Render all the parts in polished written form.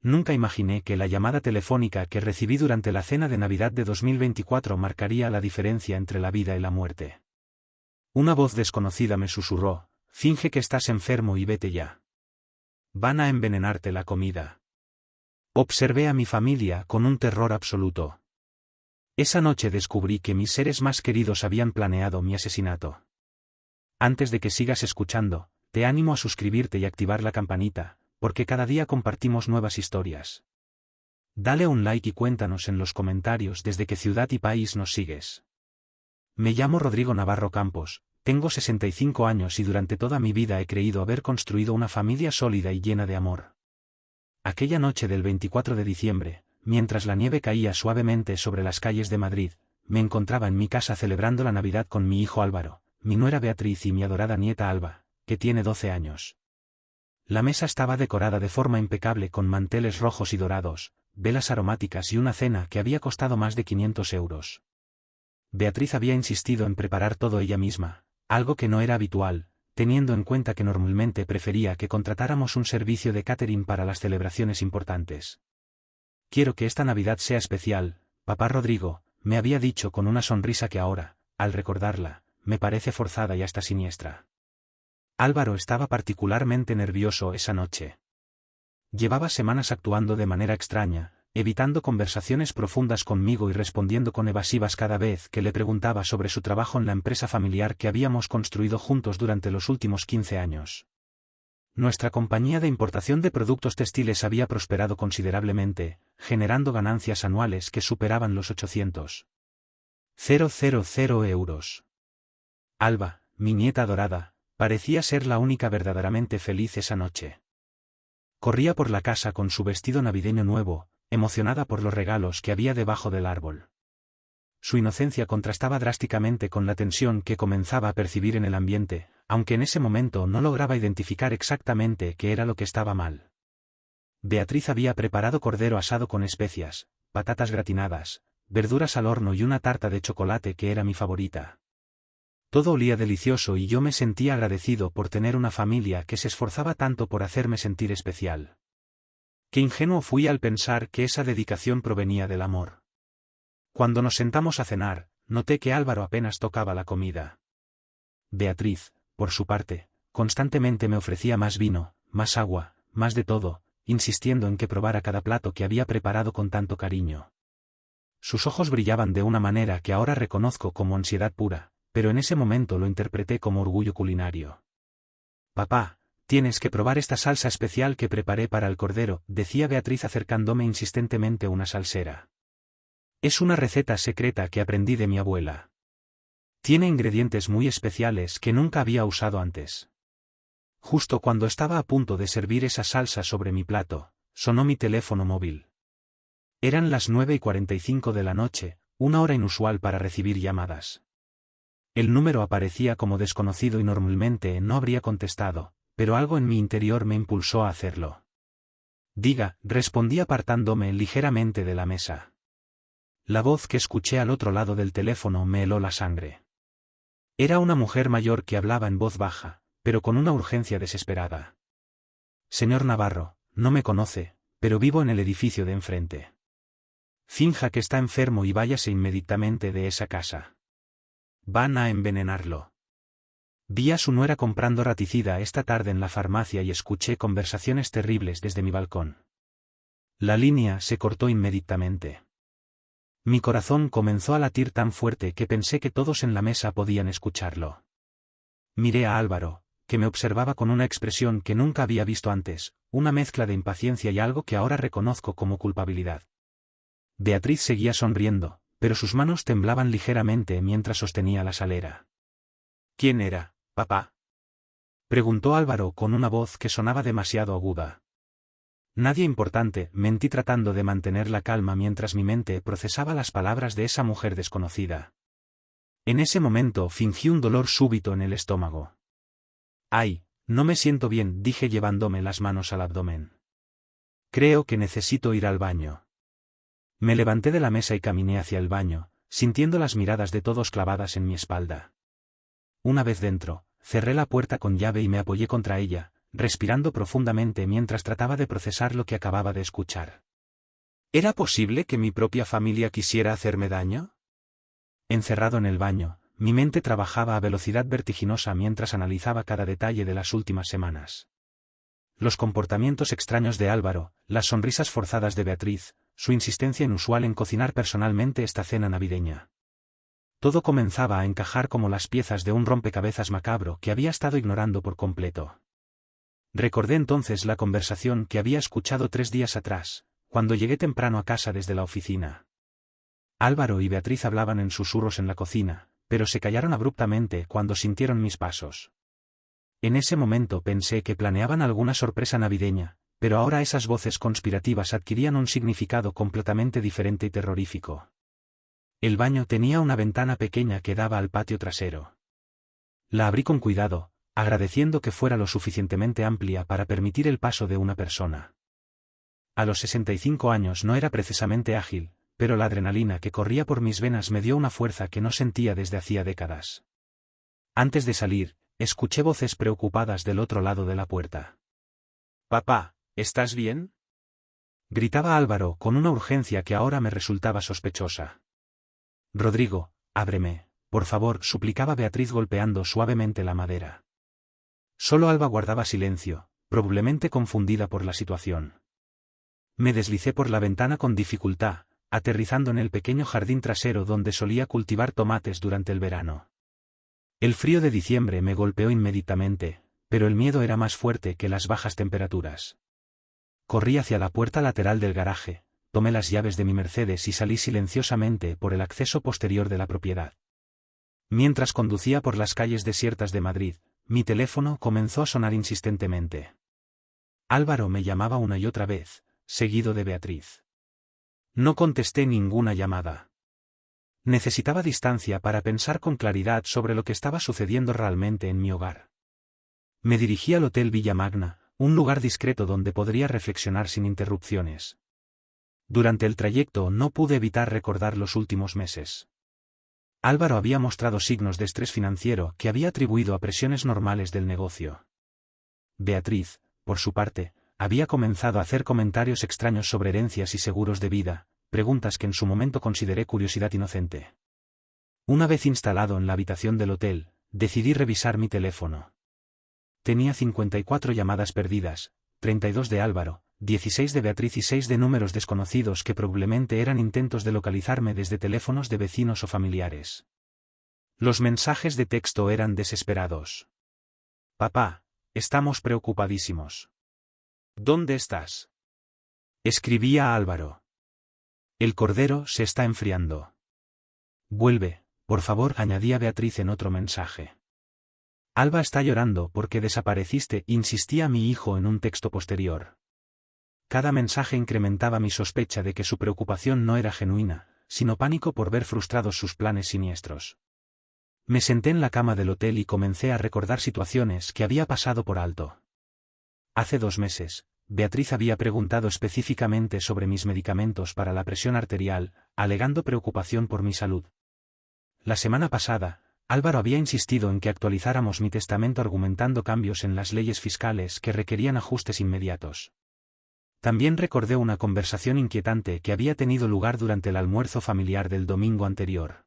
Nunca imaginé que la llamada telefónica que recibí durante la cena de Navidad de 2024 marcaría la diferencia entre la vida y la muerte. Una voz desconocida me susurró: finge que estás enfermo y vete ya. Van a envenenarte la comida. Observé a mi familia con un terror absoluto. Esa noche descubrí que mis seres más queridos habían planeado mi asesinato. Antes de que sigas escuchando, te animo a suscribirte y activar la campanita, porque cada día compartimos nuevas historias. Dale un like y cuéntanos en los comentarios desde qué ciudad y país nos sigues. Me llamo Rodrigo Navarro Campos, tengo 65 años y durante toda mi vida he creído haber construido una familia sólida y llena de amor. Aquella noche del 24 de diciembre, mientras la nieve caía suavemente sobre las calles de Madrid, me encontraba en mi casa celebrando la Navidad con mi hijo Álvaro, mi nuera Beatriz y mi adorada nieta Alba, que tiene 12 años. La mesa estaba decorada de forma impecable con manteles rojos y dorados, velas aromáticas y una cena que había costado más de 500 euros. Beatriz había insistido en preparar todo ella misma, algo que no era habitual, teniendo en cuenta que normalmente prefería que contratáramos un servicio de catering para las celebraciones importantes. Quiero que esta Navidad sea especial, papá Rodrigo, me había dicho con una sonrisa que ahora, al recordarla, me parece forzada y hasta siniestra. Álvaro estaba particularmente nervioso esa noche. Llevaba semanas actuando de manera extraña, evitando conversaciones profundas conmigo y respondiendo con evasivas cada vez que le preguntaba sobre su trabajo en la empresa familiar que habíamos construido juntos durante los últimos 15 años. Nuestra compañía de importación de productos textiles había prosperado considerablemente, generando ganancias anuales que superaban los 800.000 euros. Alba, mi nieta adorada, parecía ser la única verdaderamente feliz esa noche. Corría por la casa con su vestido navideño nuevo, emocionada por los regalos que había debajo del árbol. Su inocencia contrastaba drásticamente con la tensión que comenzaba a percibir en el ambiente, aunque en ese momento no lograba identificar exactamente qué era lo que estaba mal. Beatriz había preparado cordero asado con especias, patatas gratinadas, verduras al horno y una tarta de chocolate que era mi favorita. Todo olía delicioso y yo me sentía agradecido por tener una familia que se esforzaba tanto por hacerme sentir especial. Qué ingenuo fui al pensar que esa dedicación provenía del amor. Cuando nos sentamos a cenar, noté que Álvaro apenas tocaba la comida. Beatriz, por su parte, constantemente me ofrecía más vino, más agua, más de todo, insistiendo en que probara cada plato que había preparado con tanto cariño. Sus ojos brillaban de una manera que ahora reconozco como ansiedad pura, pero en ese momento lo interpreté como orgullo culinario. Papá, tienes que probar esta salsa especial que preparé para el cordero, decía Beatriz acercándome insistentemente una salsera. Es una receta secreta que aprendí de mi abuela. Tiene ingredientes muy especiales que nunca había usado antes. Justo cuando estaba a punto de servir esa salsa sobre mi plato, sonó mi teléfono móvil. Eran las 9:45 de la noche, una hora inusual para recibir llamadas. El número aparecía como desconocido y normalmente no habría contestado, pero algo en mi interior me impulsó a hacerlo. Diga, respondí apartándome ligeramente de la mesa. La voz que escuché al otro lado del teléfono me heló la sangre. Era una mujer mayor que hablaba en voz baja, pero con una urgencia desesperada. Señor Navarro, no me conoce, pero vivo en el edificio de enfrente. Finja que está enfermo y váyase inmediatamente de esa casa. Van a envenenarlo. Vi a su nuera comprando raticida esta tarde en la farmacia y escuché conversaciones terribles desde mi balcón. La línea se cortó inmediatamente. Mi corazón comenzó a latir tan fuerte que pensé que todos en la mesa podían escucharlo. Miré a Álvaro, que me observaba con una expresión que nunca había visto antes, una mezcla de impaciencia y algo que ahora reconozco como culpabilidad. Beatriz seguía sonriendo, pero sus manos temblaban ligeramente mientras sostenía la salera. ¿Quién era, papá?, preguntó Álvaro con una voz que sonaba demasiado aguda. Nadie importante, mentí tratando de mantener la calma mientras mi mente procesaba las palabras de esa mujer desconocida. En ese momento fingí un dolor súbito en el estómago. «Ay, no me siento bien», dije llevándome las manos al abdomen. «Creo que necesito ir al baño». Me levanté de la mesa y caminé hacia el baño, sintiendo las miradas de todos clavadas en mi espalda. Una vez dentro, cerré la puerta con llave y me apoyé contra ella, respirando profundamente mientras trataba de procesar lo que acababa de escuchar. ¿Era posible que mi propia familia quisiera hacerme daño? Encerrado en el baño, mi mente trabajaba a velocidad vertiginosa mientras analizaba cada detalle de las últimas semanas. Los comportamientos extraños de Álvaro, las sonrisas forzadas de Beatriz, su insistencia inusual en cocinar personalmente esta cena navideña. Todo comenzaba a encajar como las piezas de un rompecabezas macabro que había estado ignorando por completo. Recordé entonces la conversación que había escuchado 3 días atrás, cuando llegué temprano a casa desde la oficina. Álvaro y Beatriz hablaban en susurros en la cocina, pero se callaron abruptamente cuando sintieron mis pasos. En ese momento pensé que planeaban alguna sorpresa navideña, pero ahora esas voces conspirativas adquirían un significado completamente diferente y terrorífico. El baño tenía una ventana pequeña que daba al patio trasero. La abrí con cuidado, agradeciendo que fuera lo suficientemente amplia para permitir el paso de una persona. A los 65 años no era precisamente ágil, pero la adrenalina que corría por mis venas me dio una fuerza que no sentía desde hacía décadas. Antes de salir, escuché voces preocupadas del otro lado de la puerta. «Papá, ¿estás bien?», gritaba Álvaro con una urgencia que ahora me resultaba sospechosa. «Rodrigo, ábreme, por favor», suplicaba Beatriz golpeando suavemente la madera. Solo Alba guardaba silencio, probablemente confundida por la situación. Me deslicé por la ventana con dificultad, aterrizando en el pequeño jardín trasero donde solía cultivar tomates durante el verano. El frío de diciembre me golpeó inmediatamente, pero el miedo era más fuerte que las bajas temperaturas. Corrí hacia la puerta lateral del garaje, tomé las llaves de mi Mercedes y salí silenciosamente por el acceso posterior de la propiedad. Mientras conducía por las calles desiertas de Madrid, mi teléfono comenzó a sonar insistentemente. Álvaro me llamaba una y otra vez, seguido de Beatriz. No contesté ninguna llamada. Necesitaba distancia para pensar con claridad sobre lo que estaba sucediendo realmente en mi hogar. Me dirigí al Hotel Villa Magna, un lugar discreto donde podría reflexionar sin interrupciones. Durante el trayecto no pude evitar recordar los últimos meses. Álvaro había mostrado signos de estrés financiero que había atribuido a presiones normales del negocio. Beatriz, por su parte, había comenzado a hacer comentarios extraños sobre herencias y seguros de vida, preguntas que en su momento consideré curiosidad inocente. Una vez instalado en la habitación del hotel, decidí revisar mi teléfono. Tenía 54 llamadas perdidas, 32 de Álvaro, 16 de Beatriz y 6 de números desconocidos que probablemente eran intentos de localizarme desde teléfonos de vecinos o familiares. Los mensajes de texto eran desesperados. «Papá, estamos preocupadísimos. ¿Dónde estás?», escribía a Álvaro. «El cordero se está enfriando. Vuelve, por favor», añadía Beatriz en otro mensaje. «Alba está llorando porque desapareciste», insistía mi hijo en un texto posterior. Cada mensaje incrementaba mi sospecha de que su preocupación no era genuina, sino pánico por ver frustrados sus planes siniestros. Me senté en la cama del hotel y comencé a recordar situaciones que había pasado por alto. Hace 2 meses, Beatriz había preguntado específicamente sobre mis medicamentos para la presión arterial, alegando preocupación por mi salud. La semana pasada, Álvaro había insistido en que actualizáramos mi testamento argumentando cambios en las leyes fiscales que requerían ajustes inmediatos. También recordé una conversación inquietante que había tenido lugar durante el almuerzo familiar del domingo anterior.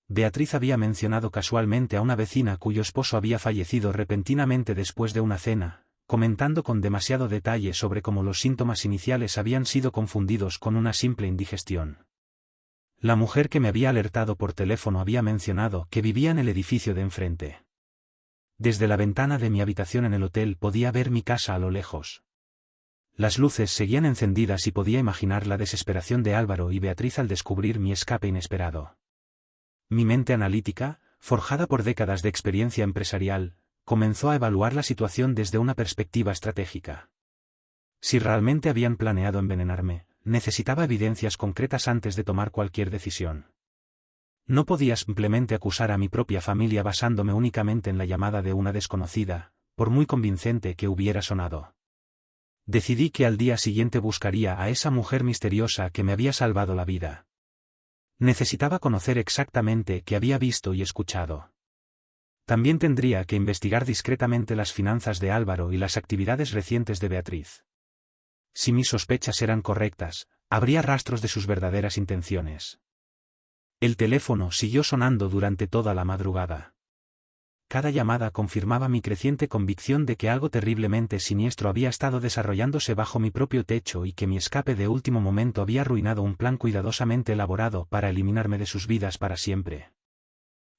Beatriz había mencionado casualmente a una vecina cuyo esposo había fallecido repentinamente después de una cena, comentando con demasiado detalle sobre cómo los síntomas iniciales habían sido confundidos con una simple indigestión. La mujer que me había alertado por teléfono había mencionado que vivía en el edificio de enfrente. Desde la ventana de mi habitación en el hotel podía ver mi casa a lo lejos. Las luces seguían encendidas y podía imaginar la desesperación de Álvaro y Beatriz al descubrir mi escape inesperado. Mi mente analítica, forjada por décadas de experiencia empresarial, comenzó a evaluar la situación desde una perspectiva estratégica. Si realmente habían planeado envenenarme, necesitaba evidencias concretas antes de tomar cualquier decisión. No podía simplemente acusar a mi propia familia basándome únicamente en la llamada de una desconocida, por muy convincente que hubiera sonado. Decidí que al día siguiente buscaría a esa mujer misteriosa que me había salvado la vida. Necesitaba conocer exactamente qué había visto y escuchado. También tendría que investigar discretamente las finanzas de Álvaro y las actividades recientes de Beatriz. Si mis sospechas eran correctas, habría rastros de sus verdaderas intenciones. El teléfono siguió sonando durante toda la madrugada. Cada llamada confirmaba mi creciente convicción de que algo terriblemente siniestro había estado desarrollándose bajo mi propio techo y que mi escape de último momento había arruinado un plan cuidadosamente elaborado para eliminarme de sus vidas para siempre.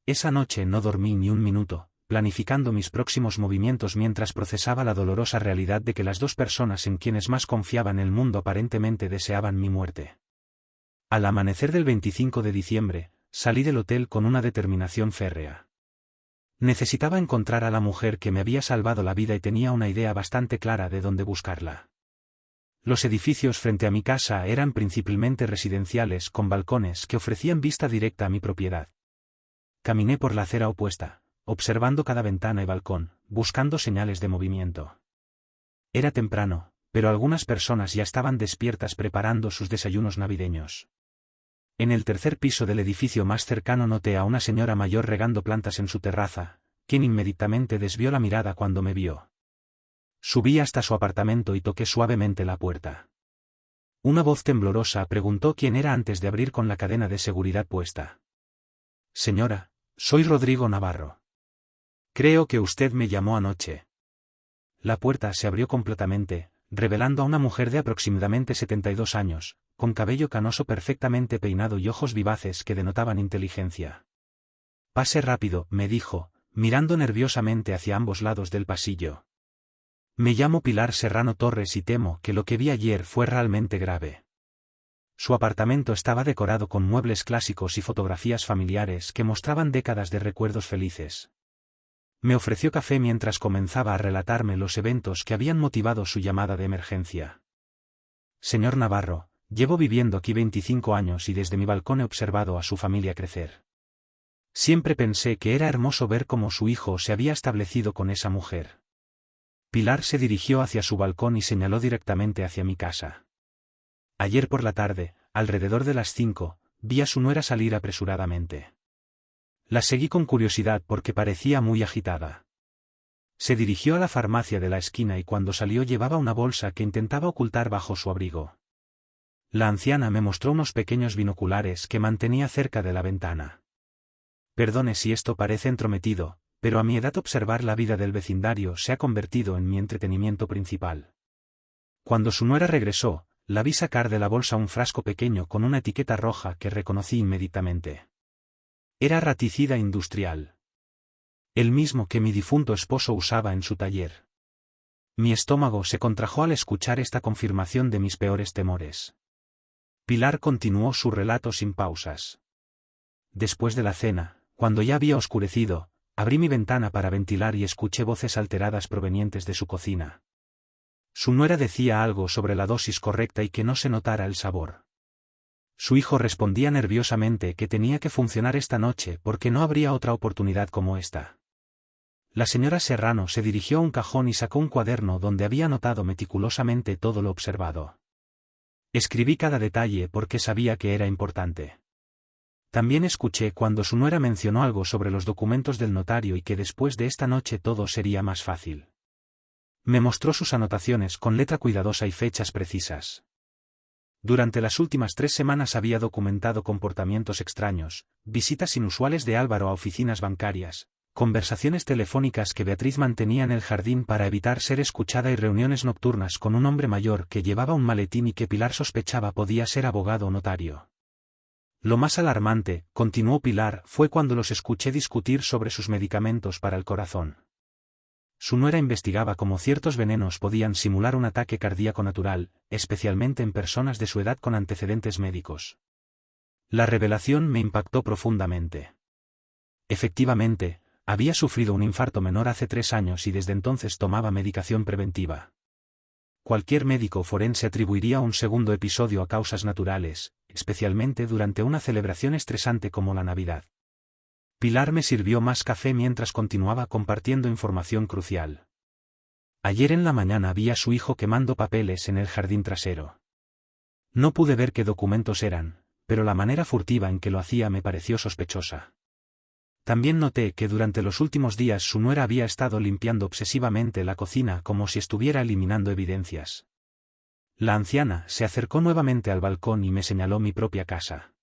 Esa noche no dormí ni un minuto, planificando mis próximos movimientos mientras procesaba la dolorosa realidad de que las dos personas en quienes más confiaba en el mundo aparentemente deseaban mi muerte. Al amanecer del 25 de diciembre, salí del hotel con una determinación férrea. Necesitaba encontrar a la mujer que me había salvado la vida y tenía una idea bastante clara de dónde buscarla. Los edificios frente a mi casa eran principalmente residenciales con balcones que ofrecían vista directa a mi propiedad. Caminé por la acera opuesta, observando cada ventana y balcón, buscando señales de movimiento. Era temprano, pero algunas personas ya estaban despiertas preparando sus desayunos navideños. En el tercer piso del edificio más cercano noté a una señora mayor regando plantas en su terraza, quien inmediatamente desvió la mirada cuando me vio. Subí hasta su apartamento y toqué suavemente la puerta. Una voz temblorosa preguntó quién era antes de abrir con la cadena de seguridad puesta. Señora, soy Rodrigo Navarro. Creo que usted me llamó anoche. La puerta se abrió completamente, revelando a una mujer de aproximadamente 72 años, con cabello canoso perfectamente peinado y ojos vivaces que denotaban inteligencia. Pase rápido, me dijo, mirando nerviosamente hacia ambos lados del pasillo. Me llamo Pilar Serrano Torres y temo que lo que vi ayer fue realmente grave. Su apartamento estaba decorado con muebles clásicos y fotografías familiares que mostraban décadas de recuerdos felices. Me ofreció café mientras comenzaba a relatarme los eventos que habían motivado su llamada de emergencia. Señor Navarro, llevo viviendo aquí 25 años y desde mi balcón he observado a su familia crecer. Siempre pensé que era hermoso ver cómo su hijo se había establecido con esa mujer. Pilar se dirigió hacia su balcón y señaló directamente hacia mi casa. Ayer por la tarde, alrededor de las 5, vi a su nuera salir apresuradamente. La seguí con curiosidad porque parecía muy agitada. Se dirigió a la farmacia de la esquina y cuando salió llevaba una bolsa que intentaba ocultar bajo su abrigo. La anciana me mostró unos pequeños binoculares que mantenía cerca de la ventana. Perdone si esto parece entrometido, pero a mi edad observar la vida del vecindario se ha convertido en mi entretenimiento principal. Cuando su nuera regresó, la vi sacar de la bolsa un frasco pequeño con una etiqueta roja que reconocí inmediatamente. Era raticida industrial. El mismo que mi difunto esposo usaba en su taller. Mi estómago se contrajo al escuchar esta confirmación de mis peores temores. Pilar continuó su relato sin pausas. Después de la cena, cuando ya había oscurecido, abrí mi ventana para ventilar y escuché voces alteradas provenientes de su cocina. Su nuera decía algo sobre la dosis correcta y que no se notara el sabor. Su hijo respondía nerviosamente que tenía que funcionar esta noche porque no habría otra oportunidad como esta. La señora Serrano se dirigió a un cajón y sacó un cuaderno donde había anotado meticulosamente todo lo observado. Escribí cada detalle porque sabía que era importante. También escuché cuando su nuera mencionó algo sobre los documentos del notario y que después de esta noche todo sería más fácil. Me mostró sus anotaciones con letra cuidadosa y fechas precisas. Durante las últimas 3 semanas había documentado comportamientos extraños, visitas inusuales de Álvaro a oficinas bancarias, conversaciones telefónicas que Beatriz mantenía en el jardín para evitar ser escuchada y reuniones nocturnas con un hombre mayor que llevaba un maletín y que Pilar sospechaba podía ser abogado o notario. Lo más alarmante, continuó Pilar, fue cuando los escuché discutir sobre sus medicamentos para el corazón. Su nuera investigaba cómo ciertos venenos podían simular un ataque cardíaco natural, especialmente en personas de su edad con antecedentes médicos. La revelación me impactó profundamente. Efectivamente, había sufrido un infarto menor hace 3 años y desde entonces tomaba medicación preventiva. Cualquier médico forense atribuiría un segundo episodio a causas naturales, especialmente durante una celebración estresante como la Navidad. Pilar me sirvió más café mientras continuaba compartiendo información crucial. Ayer en la mañana vi a su hijo quemando papeles en el jardín trasero. No pude ver qué documentos eran, pero la manera furtiva en que lo hacía me pareció sospechosa. También noté que durante los últimos días su nuera había estado limpiando obsesivamente la cocina como si estuviera eliminando evidencias. La anciana se acercó nuevamente al balcón y me señaló mi propia casa.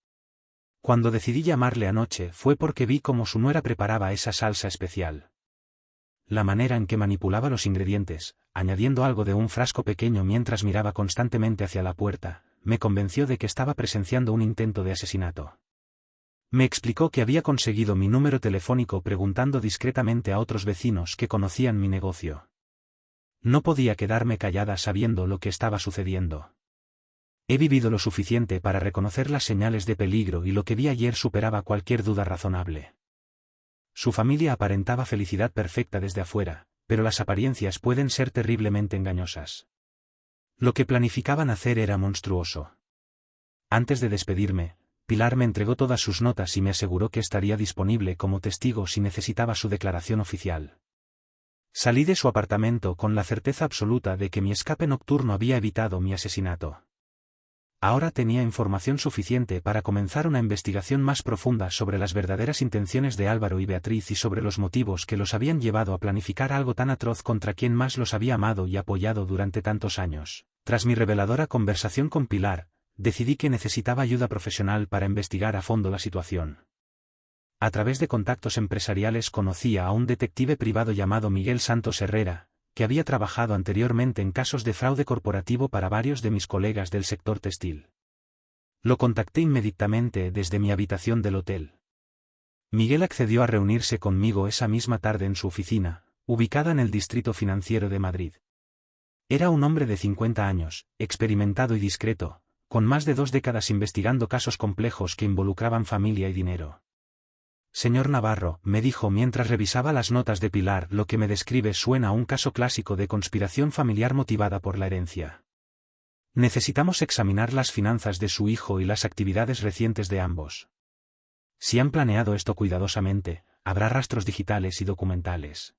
Cuando decidí llamarle anoche fue porque vi cómo su nuera preparaba esa salsa especial. La manera en que manipulaba los ingredientes, añadiendo algo de un frasco pequeño mientras miraba constantemente hacia la puerta, me convenció de que estaba presenciando un intento de asesinato. Me explicó que había conseguido mi número telefónico preguntando discretamente a otros vecinos que conocían mi negocio. No podía quedarme callada sabiendo lo que estaba sucediendo. He vivido lo suficiente para reconocer las señales de peligro y lo que vi ayer superaba cualquier duda razonable. Su familia aparentaba felicidad perfecta desde afuera, pero las apariencias pueden ser terriblemente engañosas. Lo que planificaban hacer era monstruoso. Antes de despedirme, Pilar me entregó todas sus notas y me aseguró que estaría disponible como testigo si necesitaba su declaración oficial. Salí de su apartamento con la certeza absoluta de que mi escape nocturno había evitado mi asesinato. Ahora tenía información suficiente para comenzar una investigación más profunda sobre las verdaderas intenciones de Álvaro y Beatriz y sobre los motivos que los habían llevado a planificar algo tan atroz contra quien más los había amado y apoyado durante tantos años. Tras mi reveladora conversación con Pilar, decidí que necesitaba ayuda profesional para investigar a fondo la situación. A través de contactos empresariales conocí a un detective privado llamado Miguel Santos Herrera, que había trabajado anteriormente en casos de fraude corporativo para varios de mis colegas del sector textil. Lo contacté inmediatamente desde mi habitación del hotel. Miguel accedió a reunirse conmigo esa misma tarde en su oficina, ubicada en el Distrito Financiero de Madrid. Era un hombre de 50 años, experimentado y discreto, con más de 2 décadas investigando casos complejos que involucraban familia y dinero. Señor Navarro, me dijo mientras revisaba las notas de Pilar, lo que me describe suena a un caso clásico de conspiración familiar motivada por la herencia. Necesitamos examinar las finanzas de su hijo y las actividades recientes de ambos. Si han planeado esto cuidadosamente, habrá rastros digitales y documentales.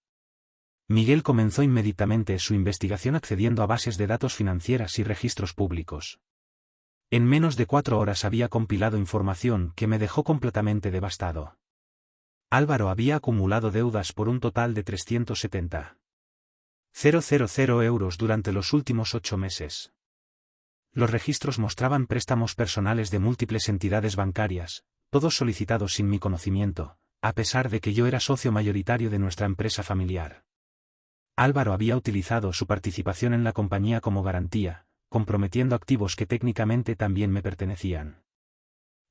Miguel comenzó inmediatamente su investigación accediendo a bases de datos financieras y registros públicos. En menos de 4 horas había compilado información que me dejó completamente devastado. Álvaro había acumulado deudas por un total de 370.000 euros durante los últimos 8 meses. Los registros mostraban préstamos personales de múltiples entidades bancarias, todos solicitados sin mi conocimiento, a pesar de que yo era socio mayoritario de nuestra empresa familiar. Álvaro había utilizado su participación en la compañía como garantía, comprometiendo activos que técnicamente también me pertenecían.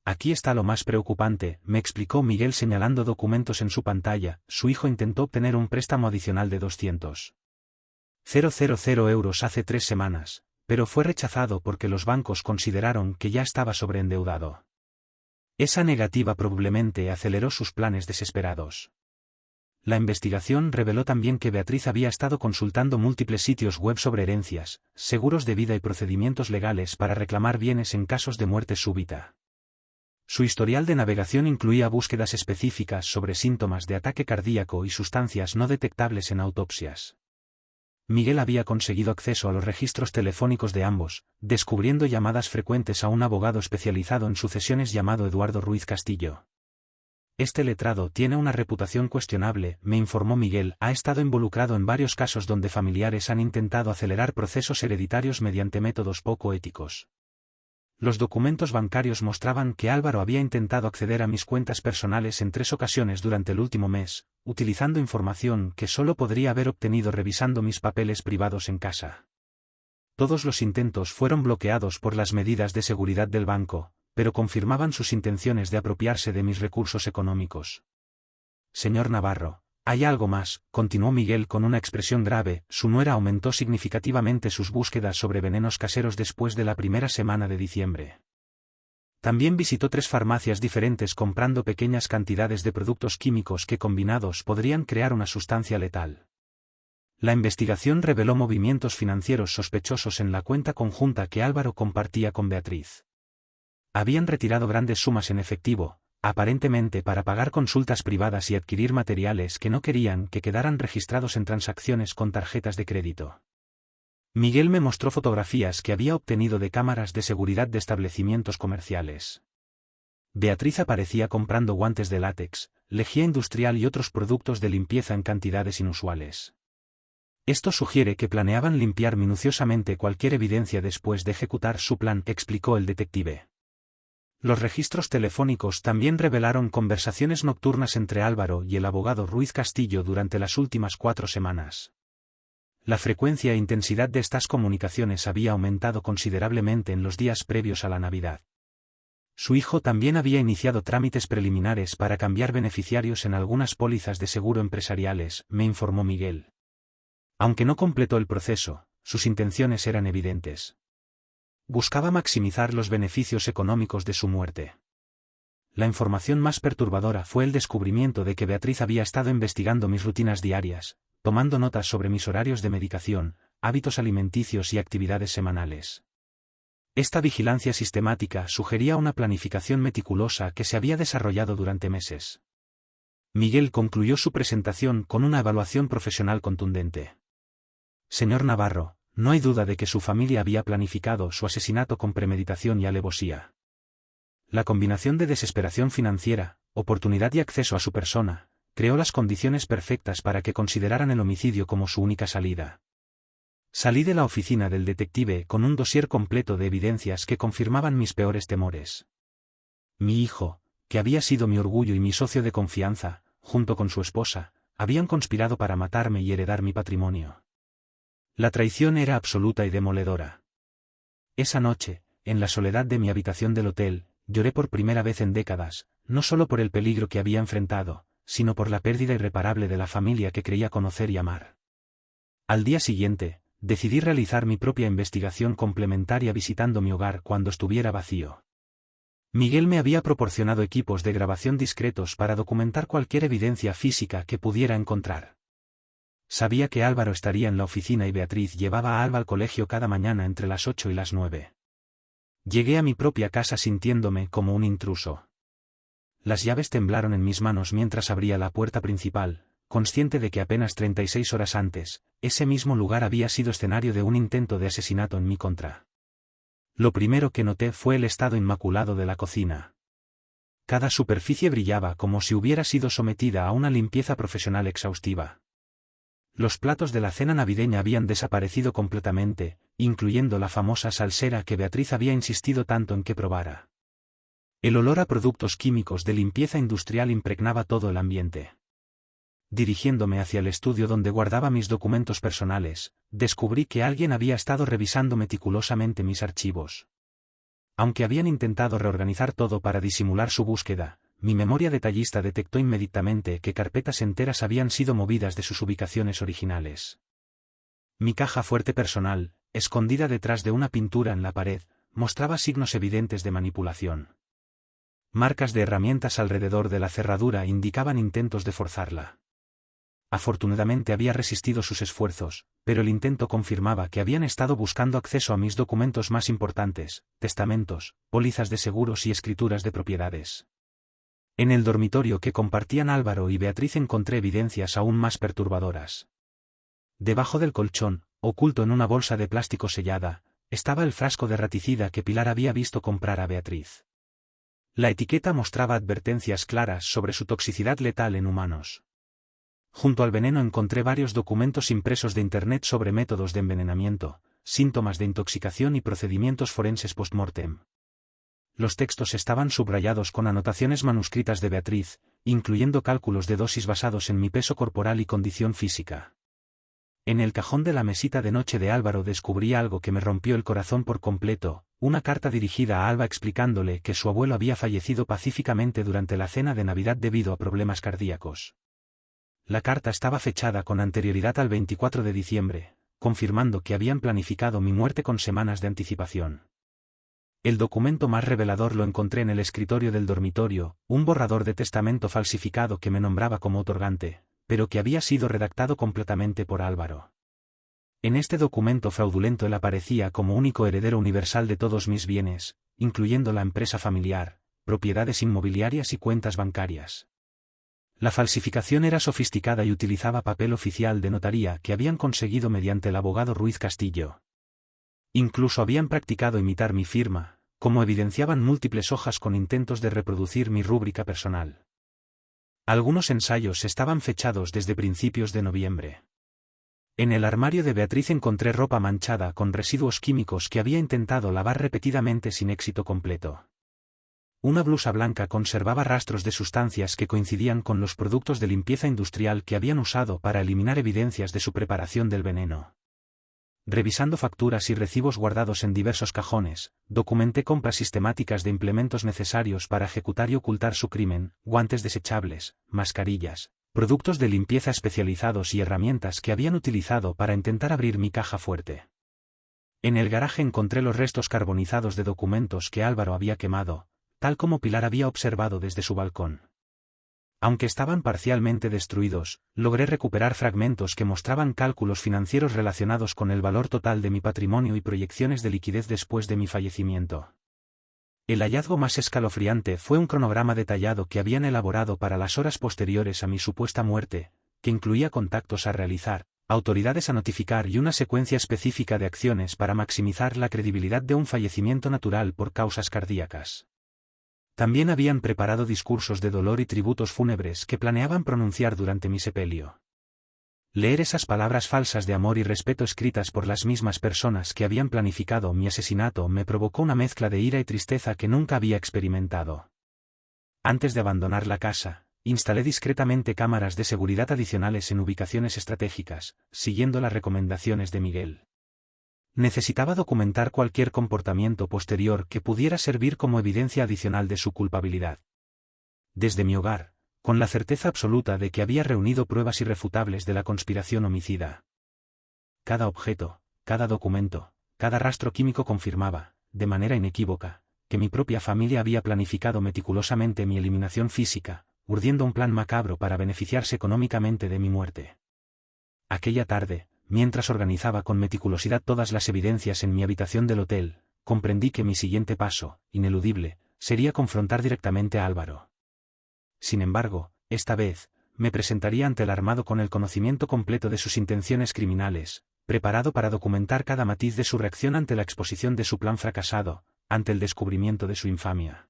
Aquí está lo más preocupante, me explicó Miguel señalando documentos en su pantalla. Su hijo intentó obtener un préstamo adicional de 200.000 euros hace 3 semanas, pero fue rechazado porque los bancos consideraron que ya estaba sobreendeudado. Esa negativa probablemente aceleró sus planes desesperados. La investigación reveló también que Beatriz había estado consultando múltiples sitios web sobre herencias, seguros de vida y procedimientos legales para reclamar bienes en casos de muerte súbita. Su historial de navegación incluía búsquedas específicas sobre síntomas de ataque cardíaco y sustancias no detectables en autopsias. Miguel había conseguido acceso a los registros telefónicos de ambos, descubriendo llamadas frecuentes a un abogado especializado en sucesiones llamado Eduardo Ruiz Castillo. Este letrado tiene una reputación cuestionable, me informó Miguel, ha estado involucrado en varios casos donde familiares han intentado acelerar procesos hereditarios mediante métodos poco éticos. Los documentos bancarios mostraban que Álvaro había intentado acceder a mis cuentas personales en 3 ocasiones durante el último mes, utilizando información que solo podría haber obtenido revisando mis papeles privados en casa. Todos los intentos fueron bloqueados por las medidas de seguridad del banco, pero confirmaban sus intenciones de apropiarse de mis recursos económicos. Señor Navarro, hay algo más, continuó Miguel con una expresión grave. Su nuera aumentó significativamente sus búsquedas sobre venenos caseros después de la primera semana de diciembre. También visitó 3 farmacias diferentes comprando pequeñas cantidades de productos químicos que combinados podrían crear una sustancia letal. La investigación reveló movimientos financieros sospechosos en la cuenta conjunta que Álvaro compartía con Beatriz. Habían retirado grandes sumas en efectivo, aparentemente para pagar consultas privadas y adquirir materiales que no querían que quedaran registrados en transacciones con tarjetas de crédito. Miguel me mostró fotografías que había obtenido de cámaras de seguridad de establecimientos comerciales. Beatriz aparecía comprando guantes de látex, lejía industrial y otros productos de limpieza en cantidades inusuales. Esto sugiere que planeaban limpiar minuciosamente cualquier evidencia después de ejecutar su plan, explicó el detective. Los registros telefónicos también revelaron conversaciones nocturnas entre Álvaro y el abogado Ruiz Castillo durante las últimas 4 semanas. La frecuencia e intensidad de estas comunicaciones había aumentado considerablemente en los días previos a la Navidad. Su hijo también había iniciado trámites preliminares para cambiar beneficiarios en algunas pólizas de seguro empresariales, me informó Miguel. Aunque no completó el proceso, sus intenciones eran evidentes. Buscaba maximizar los beneficios económicos de su muerte. La información más perturbadora fue el descubrimiento de que Beatriz había estado investigando mis rutinas diarias, tomando notas sobre mis horarios de medicación, hábitos alimenticios y actividades semanales. Esta vigilancia sistemática sugería una planificación meticulosa que se había desarrollado durante meses. Miguel concluyó su presentación con una evaluación profesional contundente. Señor Navarro, no hay duda de que su familia había planificado su asesinato con premeditación y alevosía. La combinación de desesperación financiera, oportunidad y acceso a su persona, creó las condiciones perfectas para que consideraran el homicidio como su única salida. Salí de la oficina del detective con un dossier completo de evidencias que confirmaban mis peores temores. Mi hijo, que había sido mi orgullo y mi socio de confianza, junto con su esposa, habían conspirado para matarme y heredar mi patrimonio. La traición era absoluta y demoledora. Esa noche, en la soledad de mi habitación del hotel, lloré por primera vez en décadas, no solo por el peligro que había enfrentado, sino por la pérdida irreparable de la familia que creía conocer y amar. Al día siguiente, decidí realizar mi propia investigación complementaria visitando mi hogar cuando estuviera vacío. Miguel me había proporcionado equipos de grabación discretos para documentar cualquier evidencia física que pudiera encontrar. Sabía que Álvaro estaría en la oficina y Beatriz llevaba a Alba al colegio cada mañana entre las 8 y las 9. Llegué a mi propia casa sintiéndome como un intruso. Las llaves temblaron en mis manos mientras abría la puerta principal, consciente de que apenas 36 horas antes, ese mismo lugar había sido escenario de un intento de asesinato en mi contra. Lo primero que noté fue el estado inmaculado de la cocina. Cada superficie brillaba como si hubiera sido sometida a una limpieza profesional exhaustiva. Los platos de la cena navideña habían desaparecido completamente, incluyendo la famosa salsera que Beatriz había insistido tanto en que probara. El olor a productos químicos de limpieza industrial impregnaba todo el ambiente. Dirigiéndome hacia el estudio donde guardaba mis documentos personales, descubrí que alguien había estado revisando meticulosamente mis archivos. Aunque habían intentado reorganizar todo para disimular su búsqueda, mi memoria detallista detectó inmediatamente que carpetas enteras habían sido movidas de sus ubicaciones originales. Mi caja fuerte personal, escondida detrás de una pintura en la pared, mostraba signos evidentes de manipulación. Marcas de herramientas alrededor de la cerradura indicaban intentos de forzarla. Afortunadamente había resistido sus esfuerzos, pero el intento confirmaba que habían estado buscando acceso a mis documentos más importantes, testamentos, pólizas de seguros y escrituras de propiedades. En el dormitorio que compartían Álvaro y Beatriz encontré evidencias aún más perturbadoras. Debajo del colchón, oculto en una bolsa de plástico sellada, estaba el frasco de raticida que Pilar había visto comprar a Beatriz. La etiqueta mostraba advertencias claras sobre su toxicidad letal en humanos. Junto al veneno encontré varios documentos impresos de Internet sobre métodos de envenenamiento, síntomas de intoxicación y procedimientos forenses post-mortem. Los textos estaban subrayados con anotaciones manuscritas de Beatriz, incluyendo cálculos de dosis basados en mi peso corporal y condición física. En el cajón de la mesita de noche de Álvaro descubrí algo que me rompió el corazón por completo, una carta dirigida a Alba explicándole que su abuelo había fallecido pacíficamente durante la cena de Navidad debido a problemas cardíacos. La carta estaba fechada con anterioridad al 24 de diciembre, confirmando que habían planificado mi muerte con semanas de anticipación. El documento más revelador lo encontré en el escritorio del dormitorio, un borrador de testamento falsificado que me nombraba como otorgante, pero que había sido redactado completamente por Álvaro. En este documento fraudulento él aparecía como único heredero universal de todos mis bienes, incluyendo la empresa familiar, propiedades inmobiliarias y cuentas bancarias. La falsificación era sofisticada y utilizaba papel oficial de notaría que habían conseguido mediante el abogado Ruiz Castillo. Incluso habían practicado imitar mi firma, como evidenciaban múltiples hojas con intentos de reproducir mi rúbrica personal. Algunos ensayos estaban fechados desde principios de noviembre. En el armario de Beatriz encontré ropa manchada con residuos químicos que había intentado lavar repetidamente sin éxito completo. Una blusa blanca conservaba rastros de sustancias que coincidían con los productos de limpieza industrial que habían usado para eliminar evidencias de su preparación del veneno. Revisando facturas y recibos guardados en diversos cajones, documenté compras sistemáticas de implementos necesarios para ejecutar y ocultar su crimen, guantes desechables, mascarillas, productos de limpieza especializados y herramientas que habían utilizado para intentar abrir mi caja fuerte. En el garaje encontré los restos carbonizados de documentos que Álvaro había quemado, tal como Pilar había observado desde su balcón. Aunque estaban parcialmente destruidos, logré recuperar fragmentos que mostraban cálculos financieros relacionados con el valor total de mi patrimonio y proyecciones de liquidez después de mi fallecimiento. El hallazgo más escalofriante fue un cronograma detallado que habían elaborado para las horas posteriores a mi supuesta muerte, que incluía contactos a realizar, autoridades a notificar y una secuencia específica de acciones para maximizar la credibilidad de un fallecimiento natural por causas cardíacas. También habían preparado discursos de dolor y tributos fúnebres que planeaban pronunciar durante mi sepelio. Leer esas palabras falsas de amor y respeto escritas por las mismas personas que habían planificado mi asesinato me provocó una mezcla de ira y tristeza que nunca había experimentado. Antes de abandonar la casa, instalé discretamente cámaras de seguridad adicionales en ubicaciones estratégicas, siguiendo las recomendaciones de Miguel. Necesitaba documentar cualquier comportamiento posterior que pudiera servir como evidencia adicional de su culpabilidad. Desde mi hogar, con la certeza absoluta de que había reunido pruebas irrefutables de la conspiración homicida. Cada objeto, cada documento, cada rastro químico confirmaba, de manera inequívoca, que mi propia familia había planificado meticulosamente mi eliminación física, urdiendo un plan macabro para beneficiarse económicamente de mi muerte. Aquella tarde, mientras organizaba con meticulosidad todas las evidencias en mi habitación del hotel, comprendí que mi siguiente paso, ineludible, sería confrontar directamente a Álvaro. Sin embargo, esta vez, me presentaría ante el armado con el conocimiento completo de sus intenciones criminales, preparado para documentar cada matiz de su reacción ante la exposición de su plan fracasado, ante el descubrimiento de su infamia.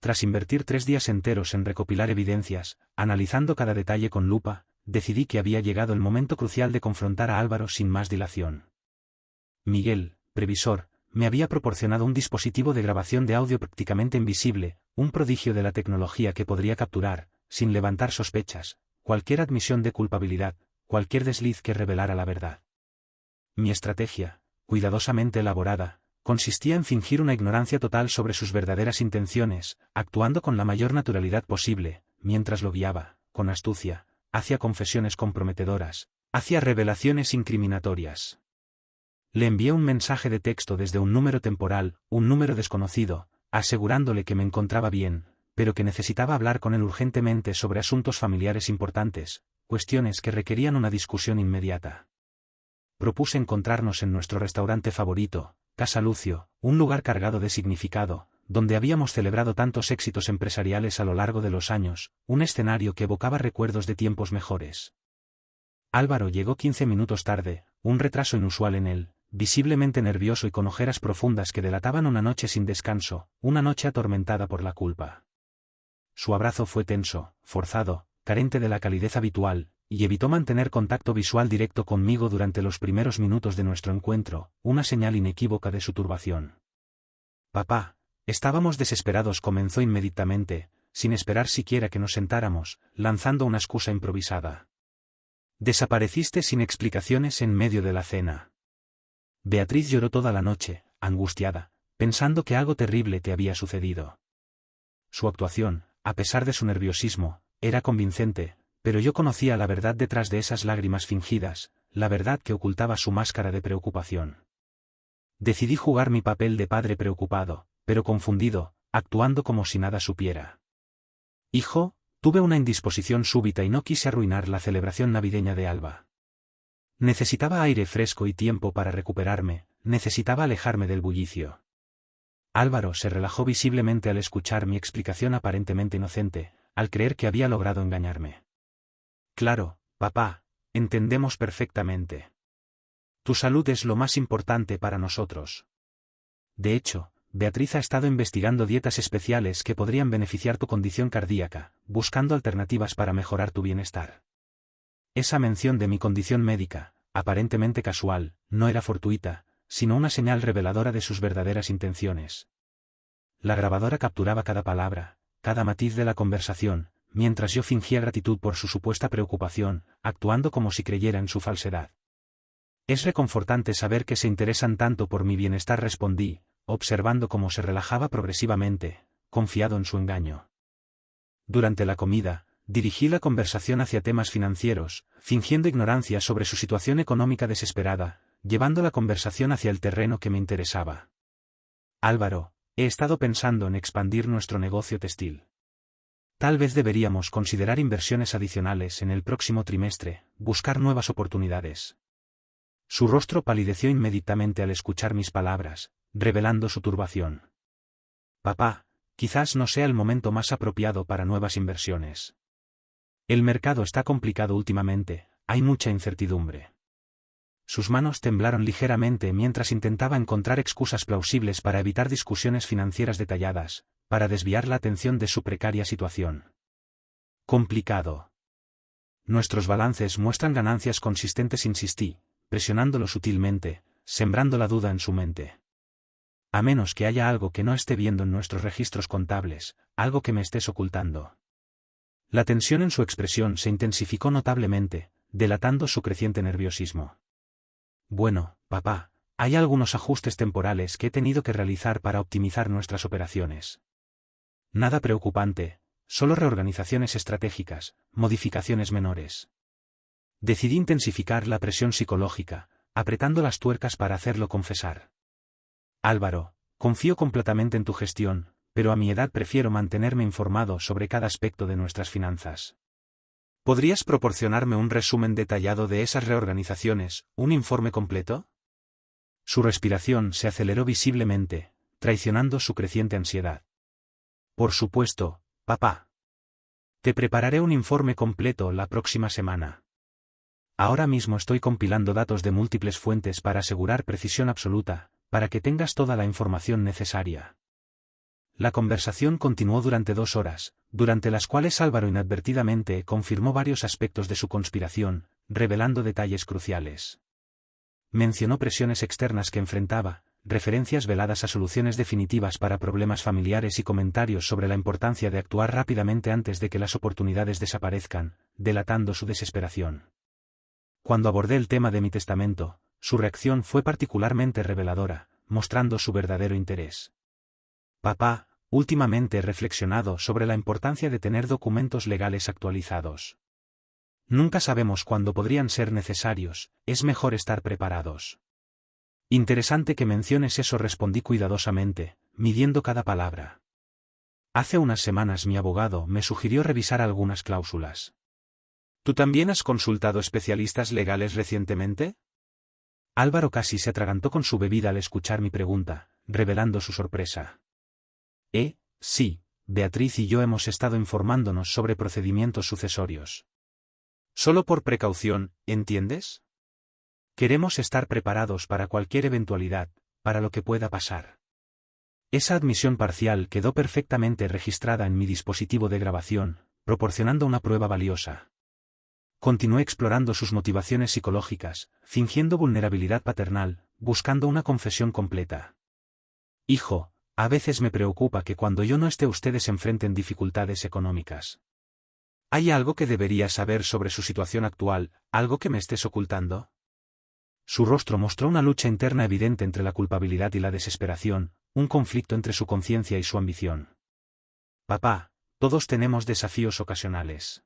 Tras invertir 3 días enteros en recopilar evidencias, analizando cada detalle con lupa, decidí que había llegado el momento crucial de confrontar a Álvaro sin más dilación. Miguel, previsor, me había proporcionado un dispositivo de grabación de audio prácticamente invisible, un prodigio de la tecnología que podría capturar, sin levantar sospechas, cualquier admisión de culpabilidad, cualquier desliz que revelara la verdad. Mi estrategia, cuidadosamente elaborada, consistía en fingir una ignorancia total sobre sus verdaderas intenciones, actuando con la mayor naturalidad posible, mientras lo guiaba, con astucia, hacia confesiones comprometedoras, hacia revelaciones incriminatorias. Le envié un mensaje de texto desde un número temporal, un número desconocido, asegurándole que me encontraba bien, pero que necesitaba hablar con él urgentemente sobre asuntos familiares importantes, cuestiones que requerían una discusión inmediata. Propuse encontrarnos en nuestro restaurante favorito, Casa Lucio, un lugar cargado de significado, donde habíamos celebrado tantos éxitos empresariales a lo largo de los años, un escenario que evocaba recuerdos de tiempos mejores. Álvaro llegó 15 minutos tarde, un retraso inusual en él, visiblemente nervioso y con ojeras profundas que delataban una noche sin descanso, una noche atormentada por la culpa. Su abrazo fue tenso, forzado, carente de la calidez habitual, y evitó mantener contacto visual directo conmigo durante los primeros minutos de nuestro encuentro, una señal inequívoca de su turbación. «Papá, estábamos desesperados», comenzó inmediatamente, sin esperar siquiera que nos sentáramos, lanzando una excusa improvisada. «Desapareciste sin explicaciones en medio de la cena». Beatriz lloró toda la noche, angustiada, pensando que algo terrible te había sucedido. Su actuación, a pesar de su nerviosismo, era convincente, pero yo conocía la verdad detrás de esas lágrimas fingidas, la verdad que ocultaba su máscara de preocupación. Decidí jugar mi papel de padre preocupado, pero confundido, actuando como si nada supiera. «Hijo, tuve una indisposición súbita y no quise arruinar la celebración navideña de Alba. Necesitaba aire fresco y tiempo para recuperarme, necesitaba alejarme del bullicio». Álvaro se relajó visiblemente al escuchar mi explicación aparentemente inocente, al creer que había logrado engañarme. «Claro, papá, entendemos perfectamente. Tu salud es lo más importante para nosotros. De hecho, Beatriz ha estado investigando dietas especiales que podrían beneficiar tu condición cardíaca», buscando alternativas para mejorar tu bienestar. Esa mención de mi condición médica, aparentemente casual, no era fortuita, sino una señal reveladora de sus verdaderas intenciones. La grabadora capturaba cada palabra, cada matiz de la conversación, mientras yo fingía gratitud por su supuesta preocupación, actuando como si creyera en su falsedad. Es reconfortante saber que se interesan tanto por mi bienestar, respondí, observando cómo se relajaba progresivamente, confiado en su engaño. Durante la comida, dirigí la conversación hacia temas financieros, fingiendo ignorancia sobre su situación económica desesperada, llevando la conversación hacia el terreno que me interesaba. Álvaro, he estado pensando en expandir nuestro negocio textil. Tal vez deberíamos considerar inversiones adicionales en el próximo trimestre, buscar nuevas oportunidades. Su rostro palideció inmediatamente al escuchar mis palabras, revelando su turbación. Papá, quizás no sea el momento más apropiado para nuevas inversiones. El mercado está complicado últimamente, hay mucha incertidumbre. Sus manos temblaron ligeramente mientras intentaba encontrar excusas plausibles para evitar discusiones financieras detalladas, para desviar la atención de su precaria situación. Complicado. Nuestros balances muestran ganancias consistentes, insistí, presionándolo sutilmente, sembrando la duda en su mente. A menos que haya algo que no esté viendo en nuestros registros contables, algo que me estés ocultando. La tensión en su expresión se intensificó notablemente, delatando su creciente nerviosismo. Bueno, papá, hay algunos ajustes temporales que he tenido que realizar para optimizar nuestras operaciones. Nada preocupante, solo reorganizaciones estratégicas, modificaciones menores. Decidí intensificar la presión psicológica, apretando las tuercas para hacerlo confesar. Álvaro, confío completamente en tu gestión, pero a mi edad prefiero mantenerme informado sobre cada aspecto de nuestras finanzas. ¿Podrías proporcionarme un resumen detallado de esas reorganizaciones, un informe completo? Su respiración se aceleró visiblemente, traicionando su creciente ansiedad. Por supuesto, papá. Te prepararé un informe completo la próxima semana. Ahora mismo estoy compilando datos de múltiples fuentes para asegurar precisión absoluta, para que tengas toda la información necesaria. La conversación continuó durante 2 horas, durante las cuales Álvaro inadvertidamente confirmó varios aspectos de su conspiración, revelando detalles cruciales. Mencionó presiones externas que enfrentaba, referencias veladas a soluciones definitivas para problemas familiares y comentarios sobre la importancia de actuar rápidamente antes de que las oportunidades desaparezcan, delatando su desesperación. Cuando abordé el tema de mi testamento, su reacción fue particularmente reveladora, mostrando su verdadero interés. Papá, últimamente he reflexionado sobre la importancia de tener documentos legales actualizados. Nunca sabemos cuándo podrían ser necesarios, es mejor estar preparados. Interesante que menciones eso, respondí cuidadosamente, midiendo cada palabra. Hace unas semanas mi abogado me sugirió revisar algunas cláusulas. ¿Tú también has consultado especialistas legales recientemente? Álvaro casi se atragantó con su bebida al escuchar mi pregunta, revelando su sorpresa. Sí, Beatriz y yo hemos estado informándonos sobre procedimientos sucesorios. Solo por precaución, ¿entiendes? Queremos estar preparados para cualquier eventualidad, para lo que pueda pasar. Esa admisión parcial quedó perfectamente registrada en mi dispositivo de grabación, proporcionando una prueba valiosa. Continué explorando sus motivaciones psicológicas, fingiendo vulnerabilidad paternal, buscando una confesión completa. Hijo, a veces me preocupa que cuando yo no esté ustedes enfrenten dificultades económicas. ¿Hay algo que debería saber sobre su situación actual, algo que me estés ocultando? Su rostro mostró una lucha interna evidente entre la culpabilidad y la desesperación, un conflicto entre su conciencia y su ambición. Papá, todos tenemos desafíos ocasionales.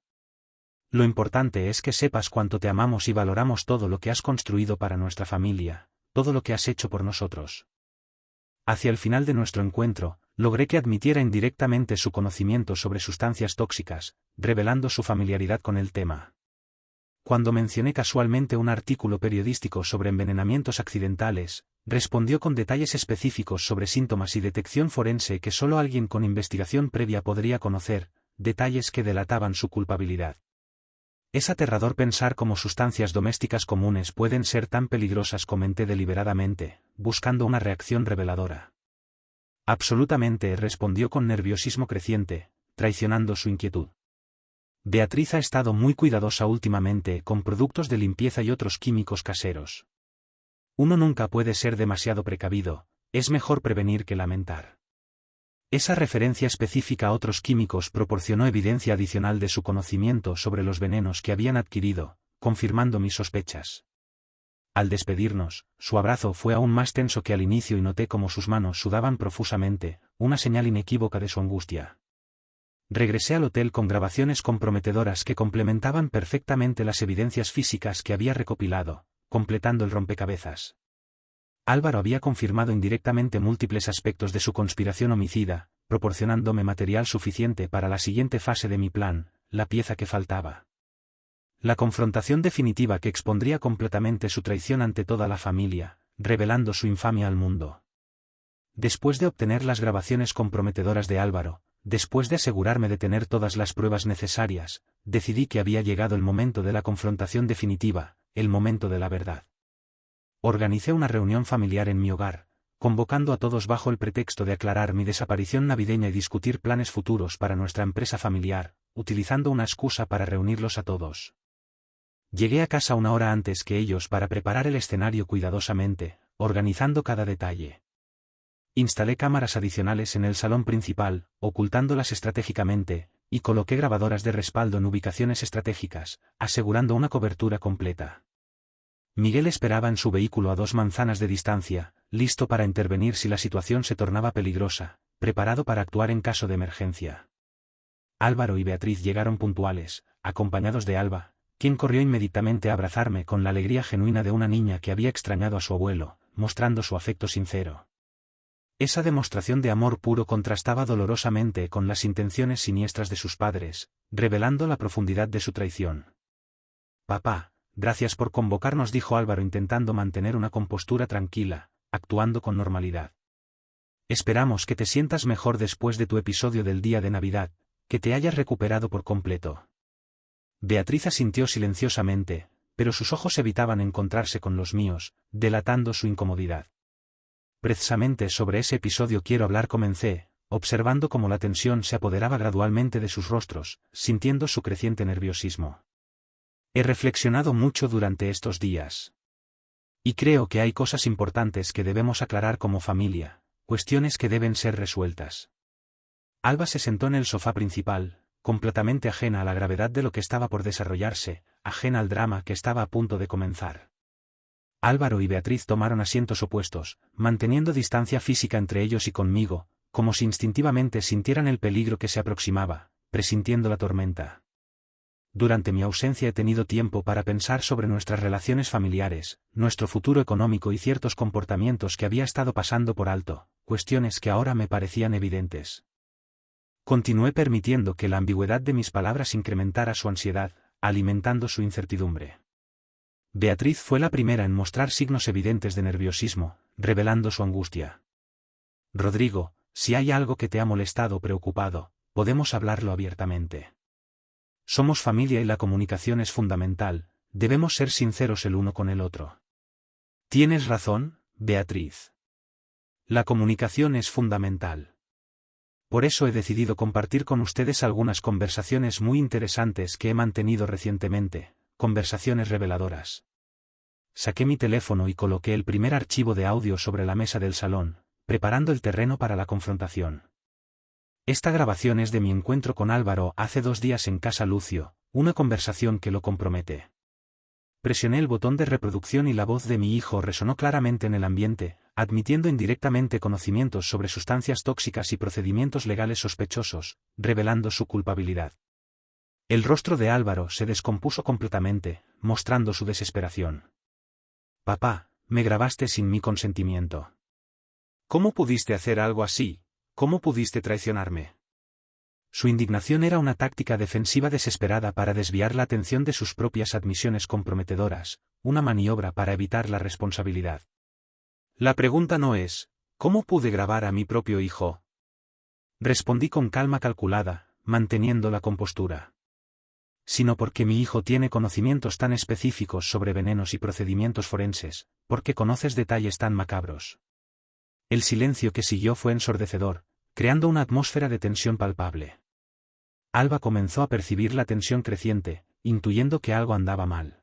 Lo importante es que sepas cuánto te amamos y valoramos todo lo que has construido para nuestra familia, todo lo que has hecho por nosotros. Hacia el final de nuestro encuentro, logré que admitiera indirectamente su conocimiento sobre sustancias tóxicas, revelando su familiaridad con el tema. Cuando mencioné casualmente un artículo periodístico sobre envenenamientos accidentales, respondió con detalles específicos sobre síntomas y detección forense que solo alguien con investigación previa podría conocer, detalles que delataban su culpabilidad. Es aterrador pensar cómo sustancias domésticas comunes pueden ser tan peligrosas, comenté deliberadamente, buscando una reacción reveladora. Absolutamente, respondió con nerviosismo creciente, traicionando su inquietud. Beatriz ha estado muy cuidadosa últimamente con productos de limpieza y otros químicos caseros. Uno nunca puede ser demasiado precavido, es mejor prevenir que lamentar. Esa referencia específica a otros químicos proporcionó evidencia adicional de su conocimiento sobre los venenos que habían adquirido, confirmando mis sospechas. Al despedirnos, su abrazo fue aún más tenso que al inicio y noté cómo sus manos sudaban profusamente, una señal inequívoca de su angustia. Regresé al hotel con grabaciones comprometedoras que complementaban perfectamente las evidencias físicas que había recopilado, completando el rompecabezas. Álvaro había confirmado indirectamente múltiples aspectos de su conspiración homicida, proporcionándome material suficiente para la siguiente fase de mi plan, la pieza que faltaba. La confrontación definitiva que expondría completamente su traición ante toda la familia, revelando su infamia al mundo. Después de obtener las grabaciones comprometedoras de Álvaro, después de asegurarme de tener todas las pruebas necesarias, decidí que había llegado el momento de la confrontación definitiva, el momento de la verdad. Organicé una reunión familiar en mi hogar, convocando a todos bajo el pretexto de aclarar mi desaparición navideña y discutir planes futuros para nuestra empresa familiar, utilizando una excusa para reunirlos a todos. Llegué a casa una hora antes que ellos para preparar el escenario cuidadosamente, organizando cada detalle. Instalé cámaras adicionales en el salón principal, ocultándolas estratégicamente, y coloqué grabadoras de respaldo en ubicaciones estratégicas, asegurando una cobertura completa. Miguel esperaba en su vehículo a 2 manzanas de distancia, listo para intervenir si la situación se tornaba peligrosa, preparado para actuar en caso de emergencia. Álvaro y Beatriz llegaron puntuales, acompañados de Alba, quien corrió inmediatamente a abrazarme con la alegría genuina de una niña que había extrañado a su abuelo, mostrando su afecto sincero. Esa demostración de amor puro contrastaba dolorosamente con las intenciones siniestras de sus padres, revelando la profundidad de su traición. «Papá, gracias por convocarnos», dijo Álvaro intentando mantener una compostura tranquila, actuando con normalidad. «Esperamos que te sientas mejor después de tu episodio del día de Navidad, que te hayas recuperado por completo». Beatriz asintió silenciosamente, pero sus ojos evitaban encontrarse con los míos, delatando su incomodidad. «Precisamente sobre ese episodio quiero hablar», comencé, observando cómo la tensión se apoderaba gradualmente de sus rostros, sintiendo su creciente nerviosismo. «He reflexionado mucho durante estos días. Y creo que hay cosas importantes que debemos aclarar como familia, cuestiones que deben ser resueltas». Alba se sentó en el sofá principal, completamente ajena a la gravedad de lo que estaba por desarrollarse, ajena al drama que estaba a punto de comenzar. Álvaro y Beatriz tomaron asientos opuestos, manteniendo distancia física entre ellos y conmigo, como si instintivamente sintieran el peligro que se aproximaba, presintiendo la tormenta. Durante mi ausencia he tenido tiempo para pensar sobre nuestras relaciones familiares, nuestro futuro económico y ciertos comportamientos que había estado pasando por alto, cuestiones que ahora me parecían evidentes. Continué permitiendo que la ambigüedad de mis palabras incrementara su ansiedad, alimentando su incertidumbre. Beatriz fue la primera en mostrar signos evidentes de nerviosismo, revelando su angustia. «Rodrigo, si hay algo que te ha molestado o preocupado, podemos hablarlo abiertamente. Somos familia y la comunicación es fundamental, debemos ser sinceros el uno con el otro». «Tienes razón, Beatriz. La comunicación es fundamental. Por eso he decidido compartir con ustedes algunas conversaciones muy interesantes que he mantenido recientemente, conversaciones reveladoras». Saqué mi teléfono y coloqué el primer archivo de audio sobre la mesa del salón, preparando el terreno para la confrontación. Esta grabación es de mi encuentro con Álvaro hace 2 días en Casa Lucio, una conversación que lo compromete. Presioné el botón de reproducción y la voz de mi hijo resonó claramente en el ambiente, admitiendo indirectamente conocimientos sobre sustancias tóxicas y procedimientos legales sospechosos, revelando su culpabilidad. El rostro de Álvaro se descompuso completamente, mostrando su desesperación. «Papá, me grabaste sin mi consentimiento. ¿Cómo pudiste hacer algo así? ¿Cómo pudiste traicionarme?». Su indignación era una táctica defensiva desesperada para desviar la atención de sus propias admisiones comprometedoras, una maniobra para evitar la responsabilidad. «La pregunta no es, ¿cómo pude grabar a mi propio hijo?», respondí con calma calculada, manteniendo la compostura. «Sino porque mi hijo tiene conocimientos tan específicos sobre venenos y procedimientos forenses, porque conoces detalles tan macabros». El silencio que siguió fue ensordecedor, creando una atmósfera de tensión palpable. Alba comenzó a percibir la tensión creciente, intuyendo que algo andaba mal.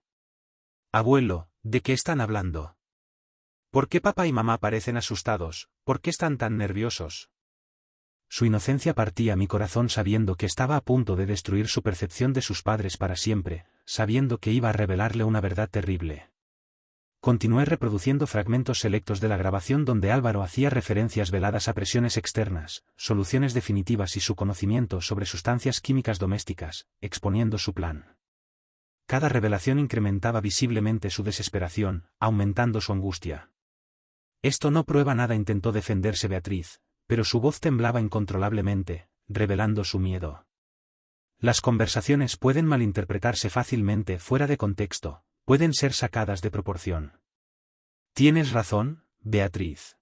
Abuelo, ¿de qué están hablando? ¿Por qué papá y mamá parecen asustados? ¿Por qué están tan nerviosos? Su inocencia partía mi corazón sabiendo que estaba a punto de destruir su percepción de sus padres para siempre, sabiendo que iba a revelarle una verdad terrible. Continué reproduciendo fragmentos selectos de la grabación donde Álvaro hacía referencias veladas a presiones externas, soluciones definitivas y su conocimiento sobre sustancias químicas domésticas, exponiendo su plan. Cada revelación incrementaba visiblemente su desesperación, aumentando su angustia. Esto no prueba nada, intentó defenderse Beatriz, pero su voz temblaba incontrolablemente, revelando su miedo. Las conversaciones pueden malinterpretarse fácilmente fuera de contexto, pueden ser sacadas de proporción. Tienes razón, Beatriz.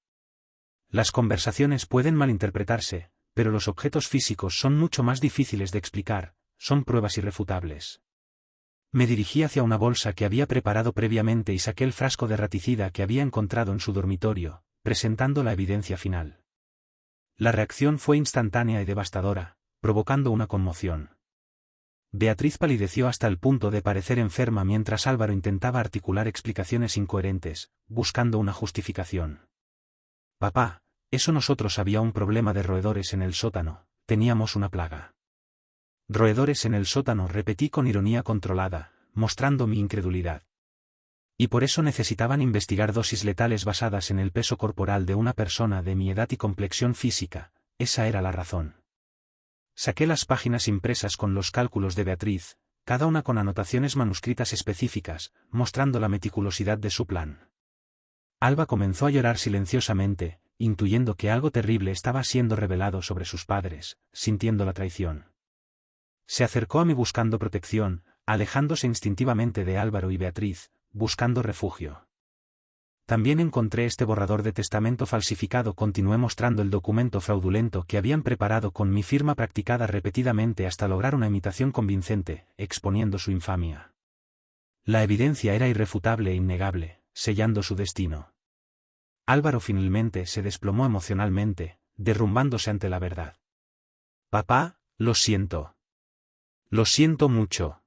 Las conversaciones pueden malinterpretarse, pero los objetos físicos son mucho más difíciles de explicar, son pruebas irrefutables. Me dirigí hacia una bolsa que había preparado previamente y saqué el frasco de raticida que había encontrado en su dormitorio, presentando la evidencia final. La reacción fue instantánea y devastadora, provocando una conmoción. Beatriz palideció hasta el punto de parecer enferma mientras Álvaro intentaba articular explicaciones incoherentes, buscando una justificación. Papá, eso nosotros había un problema de roedores en el sótano, teníamos una plaga. Roedores en el sótano, repetí con ironía controlada, mostrando mi incredulidad. Y por eso necesitaban investigar dosis letales basadas en el peso corporal de una persona de mi edad y complexión física, esa era la razón. Saqué las páginas impresas con los cálculos de Beatriz, cada una con anotaciones manuscritas específicas, mostrando la meticulosidad de su plan. Alba comenzó a llorar silenciosamente, intuyendo que algo terrible estaba siendo revelado sobre sus padres, sintiendo la traición. Se acercó a mí buscando protección, alejándose instintivamente de Álvaro y Beatriz, buscando refugio. También encontré este borrador de testamento falsificado. Continué mostrando el documento fraudulento que habían preparado con mi firma practicada repetidamente hasta lograr una imitación convincente, exponiendo su infamia. La evidencia era irrefutable e innegable, sellando su destino. Álvaro finalmente se desplomó emocionalmente, derrumbándose ante la verdad. Papá, lo siento. Lo siento mucho.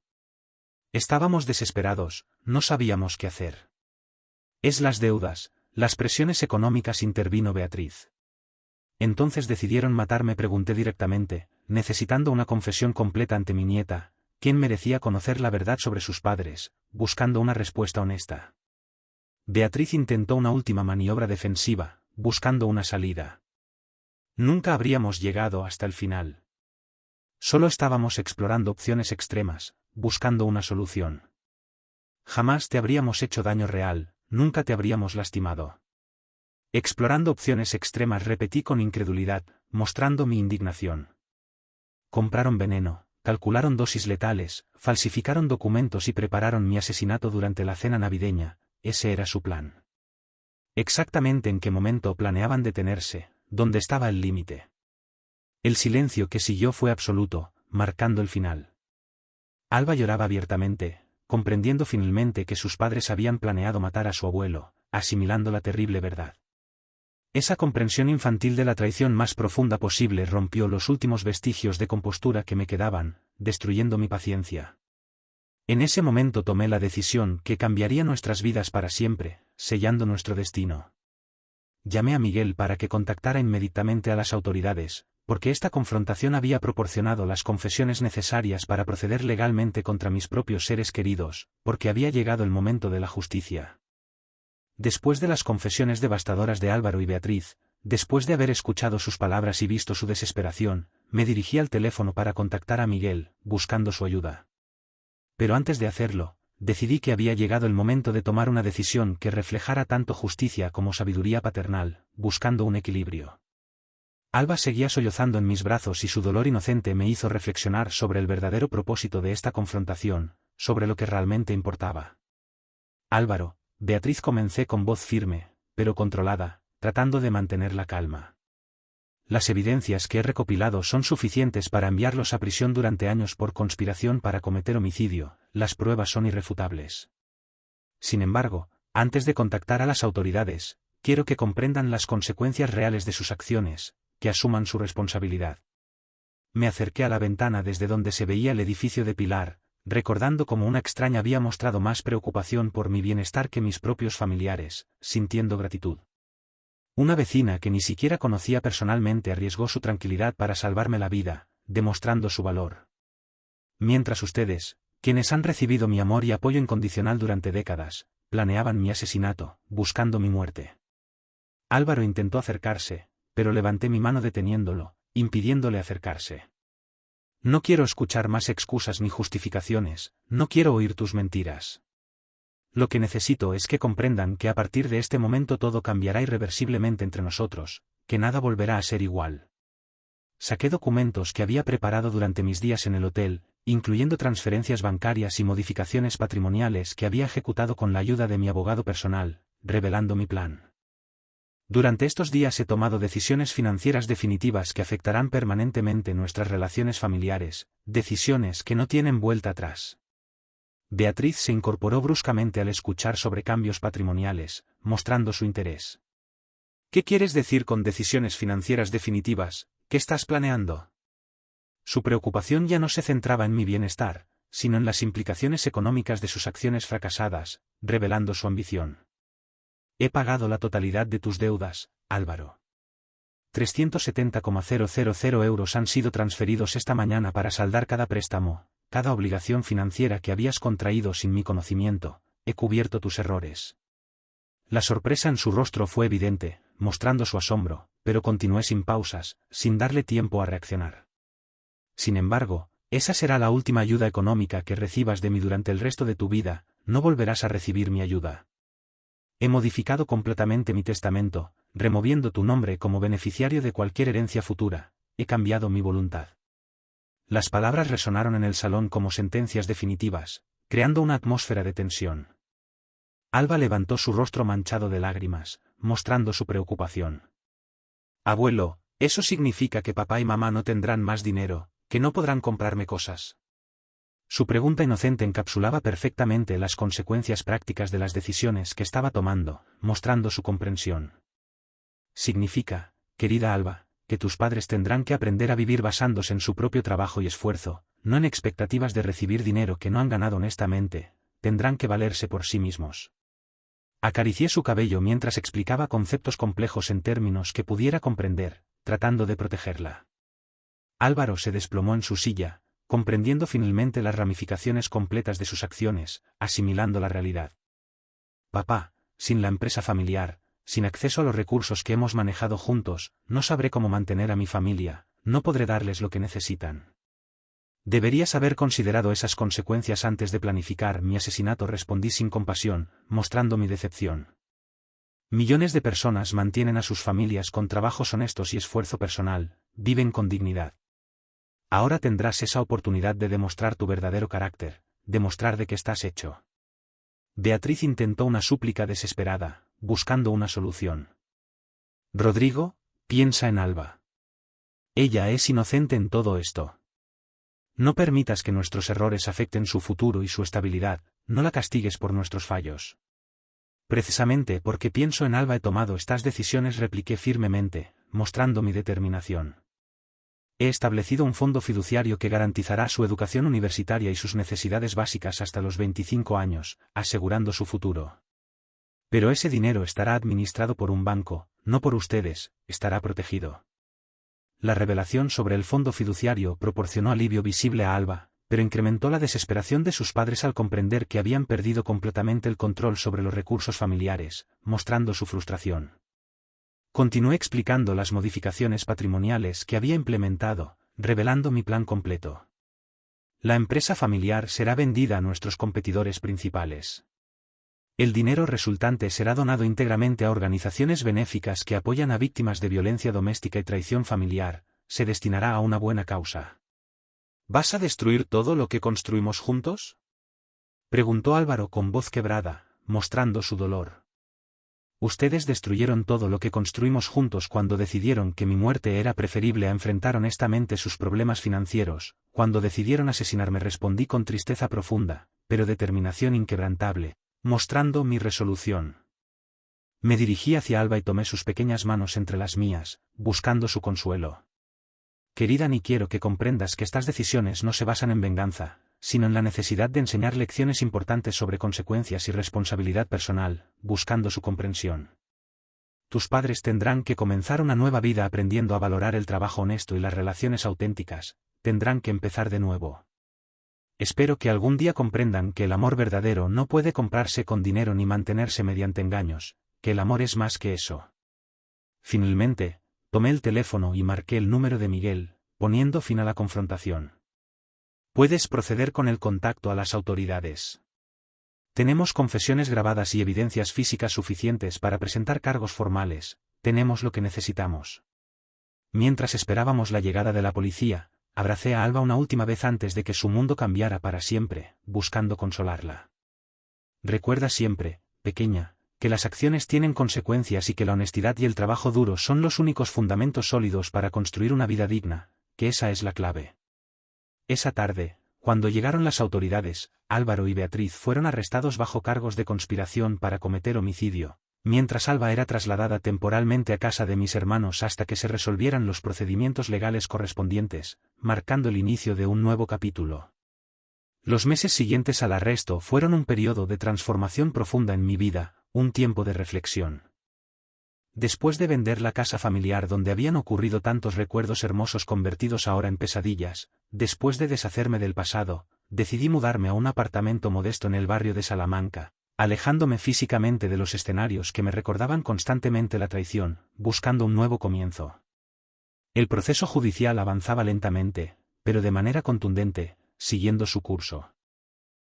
Estábamos desesperados, no sabíamos qué hacer. Es las deudas, las presiones económicas, intervino Beatriz. Entonces decidieron matarme, pregunté directamente, necesitando una confesión completa ante mi nieta, quien merecía conocer la verdad sobre sus padres, buscando una respuesta honesta. Beatriz intentó una última maniobra defensiva, buscando una salida. Nunca habríamos llegado hasta el final. Solo estábamos explorando opciones extremas, buscando una solución. Jamás te habríamos hecho daño real. Nunca te habríamos lastimado. Explorando opciones extremas, repetí con incredulidad, mostrando mi indignación. Compraron veneno, calcularon dosis letales, falsificaron documentos y prepararon mi asesinato durante la cena navideña, ese era su plan. Exactamente en qué momento planeaban detenerse, dónde estaba el límite. El silencio que siguió fue absoluto, marcando el final. Alba lloraba abiertamente, comprendiendo finalmente que sus padres habían planeado matar a su abuelo, asimilando la terrible verdad. Esa comprensión infantil de la traición más profunda posible rompió los últimos vestigios de compostura que me quedaban, destruyendo mi paciencia. En ese momento tomé la decisión que cambiaría nuestras vidas para siempre, sellando nuestro destino. Llamé a Miguel para que contactara inmediatamente a las autoridades, porque esta confrontación había proporcionado las confesiones necesarias para proceder legalmente contra mis propios seres queridos, porque había llegado el momento de la justicia. Después de las confesiones devastadoras de Álvaro y Beatriz, después de haber escuchado sus palabras y visto su desesperación, me dirigí al teléfono para contactar a Miguel, buscando su ayuda. Pero antes de hacerlo, decidí que había llegado el momento de tomar una decisión que reflejara tanto justicia como sabiduría paternal, buscando un equilibrio. Alba seguía sollozando en mis brazos y su dolor inocente me hizo reflexionar sobre el verdadero propósito de esta confrontación, sobre lo que realmente importaba. Álvaro, Beatriz, comencé con voz firme, pero controlada, tratando de mantener la calma. Las evidencias que he recopilado son suficientes para enviarlos a prisión durante años por conspiración para cometer homicidio, las pruebas son irrefutables. Sin embargo, antes de contactar a las autoridades, quiero que comprendan las consecuencias reales de sus acciones, que asuman su responsabilidad. Me acerqué a la ventana desde donde se veía el edificio de Pilar, recordando cómo una extraña había mostrado más preocupación por mi bienestar que mis propios familiares, sintiendo gratitud. Una vecina que ni siquiera conocía personalmente arriesgó su tranquilidad para salvarme la vida, demostrando su valor. Mientras ustedes, quienes han recibido mi amor y apoyo incondicional durante décadas, planeaban mi asesinato, buscando mi muerte. Álvaro intentó acercarse, pero levanté mi mano deteniéndolo, impidiéndole acercarse. No quiero escuchar más excusas ni justificaciones, no quiero oír tus mentiras. Lo que necesito es que comprendan que a partir de este momento todo cambiará irreversiblemente entre nosotros, que nada volverá a ser igual. Saqué documentos que había preparado durante mis días en el hotel, incluyendo transferencias bancarias y modificaciones patrimoniales que había ejecutado con la ayuda de mi abogado personal, revelando mi plan. Durante estos días he tomado decisiones financieras definitivas que afectarán permanentemente nuestras relaciones familiares, decisiones que no tienen vuelta atrás. Beatriz se incorporó bruscamente al escuchar sobre cambios patrimoniales, mostrando su interés. ¿Qué quieres decir con decisiones financieras definitivas? ¿Qué estás planeando? Su preocupación ya no se centraba en mi bienestar, sino en las implicaciones económicas de sus acciones fracasadas, revelando su ambición. He pagado la totalidad de tus deudas, Álvaro. 370,000 euros han sido transferidos esta mañana para saldar cada préstamo, cada obligación financiera que habías contraído sin mi conocimiento. He cubierto tus errores. La sorpresa en su rostro fue evidente, mostrando su asombro, pero continué sin pausas, sin darle tiempo a reaccionar. Sin embargo, esa será la última ayuda económica que recibas de mí durante el resto de tu vida, no volverás a recibir mi ayuda. He modificado completamente mi testamento, removiendo tu nombre como beneficiario de cualquier herencia futura. He cambiado mi voluntad. Las palabras resonaron en el salón como sentencias definitivas, creando una atmósfera de tensión. Alba levantó su rostro manchado de lágrimas, mostrando su preocupación. Abuelo, ¿eso significa que papá y mamá no tendrán más dinero, que no podrán comprarme cosas? Su pregunta inocente encapsulaba perfectamente las consecuencias prácticas de las decisiones que estaba tomando, mostrando su comprensión. Significa, querida Alba, que tus padres tendrán que aprender a vivir basándose en su propio trabajo y esfuerzo, no en expectativas de recibir dinero que no han ganado honestamente, tendrán que valerse por sí mismos. Acaricié su cabello mientras explicaba conceptos complejos en términos que pudiera comprender, tratando de protegerla. Álvaro se desplomó en su silla, comprendiendo finalmente las ramificaciones completas de sus acciones, asimilando la realidad. Papá, sin la empresa familiar, sin acceso a los recursos que hemos manejado juntos, no sabré cómo mantener a mi familia, no podré darles lo que necesitan. Deberías haber considerado esas consecuencias antes de planificar mi asesinato, respondí sin compasión, mostrando mi decepción. Millones de personas mantienen a sus familias con trabajos honestos y esfuerzo personal, viven con dignidad. Ahora tendrás esa oportunidad de demostrar tu verdadero carácter, demostrar de qué estás hecho. Beatriz intentó una súplica desesperada, buscando una solución. Rodrigo, piensa en Alba. Ella es inocente en todo esto. No permitas que nuestros errores afecten su futuro y su estabilidad, no la castigues por nuestros fallos. Precisamente porque pienso en Alba he tomado estas decisiones, repliqué firmemente, mostrando mi determinación. He establecido un fondo fiduciario que garantizará su educación universitaria y sus necesidades básicas hasta los 25 años, asegurando su futuro. Pero ese dinero estará administrado por un banco, no por ustedes, estará protegido. La revelación sobre el fondo fiduciario proporcionó alivio visible a Alba, pero incrementó la desesperación de sus padres al comprender que habían perdido completamente el control sobre los recursos familiares, mostrando su frustración. Continué explicando las modificaciones patrimoniales que había implementado, revelando mi plan completo. La empresa familiar será vendida a nuestros competidores principales. El dinero resultante será donado íntegramente a organizaciones benéficas que apoyan a víctimas de violencia doméstica y traición familiar, se destinará a una buena causa. ¿Vas a destruir todo lo que construimos juntos?, preguntó Álvaro con voz quebrada, mostrando su dolor. Ustedes destruyeron todo lo que construimos juntos cuando decidieron que mi muerte era preferible a enfrentar honestamente sus problemas financieros, cuando decidieron asesinarme, respondí con tristeza profunda, pero determinación inquebrantable, mostrando mi resolución. Me dirigí hacia Alba y tomé sus pequeñas manos entre las mías, buscando su consuelo. Querida, ni quiero que comprendas que estas decisiones no se basan en venganza, sino en la necesidad de enseñar lecciones importantes sobre consecuencias y responsabilidad personal, buscando su comprensión. Tus padres tendrán que comenzar una nueva vida aprendiendo a valorar el trabajo honesto y las relaciones auténticas, tendrán que empezar de nuevo. Espero que algún día comprendan que el amor verdadero no puede comprarse con dinero ni mantenerse mediante engaños, que el amor es más que eso. Finalmente, tomé el teléfono y marqué el número de Miguel, poniendo fin a la confrontación. Puedes proceder con el contacto a las autoridades. Tenemos confesiones grabadas y evidencias físicas suficientes para presentar cargos formales, tenemos lo que necesitamos. Mientras esperábamos la llegada de la policía, abracé a Alba una última vez antes de que su mundo cambiara para siempre, buscando consolarla. Recuerda siempre, pequeña, que las acciones tienen consecuencias y que la honestidad y el trabajo duro son los únicos fundamentos sólidos para construir una vida digna, que esa es la clave. Esa tarde, cuando llegaron las autoridades, Álvaro y Beatriz fueron arrestados bajo cargos de conspiración para cometer homicidio, mientras Alba era trasladada temporalmente a casa de mis hermanos hasta que se resolvieran los procedimientos legales correspondientes, marcando el inicio de un nuevo capítulo. Los meses siguientes al arresto fueron un periodo de transformación profunda en mi vida, un tiempo de reflexión. Después de vender la casa familiar donde habían ocurrido tantos recuerdos hermosos convertidos ahora en pesadillas, después de deshacerme del pasado, decidí mudarme a un apartamento modesto en el barrio de Salamanca, alejándome físicamente de los escenarios que me recordaban constantemente la traición, buscando un nuevo comienzo. El proceso judicial avanzaba lentamente, pero de manera contundente, siguiendo su curso.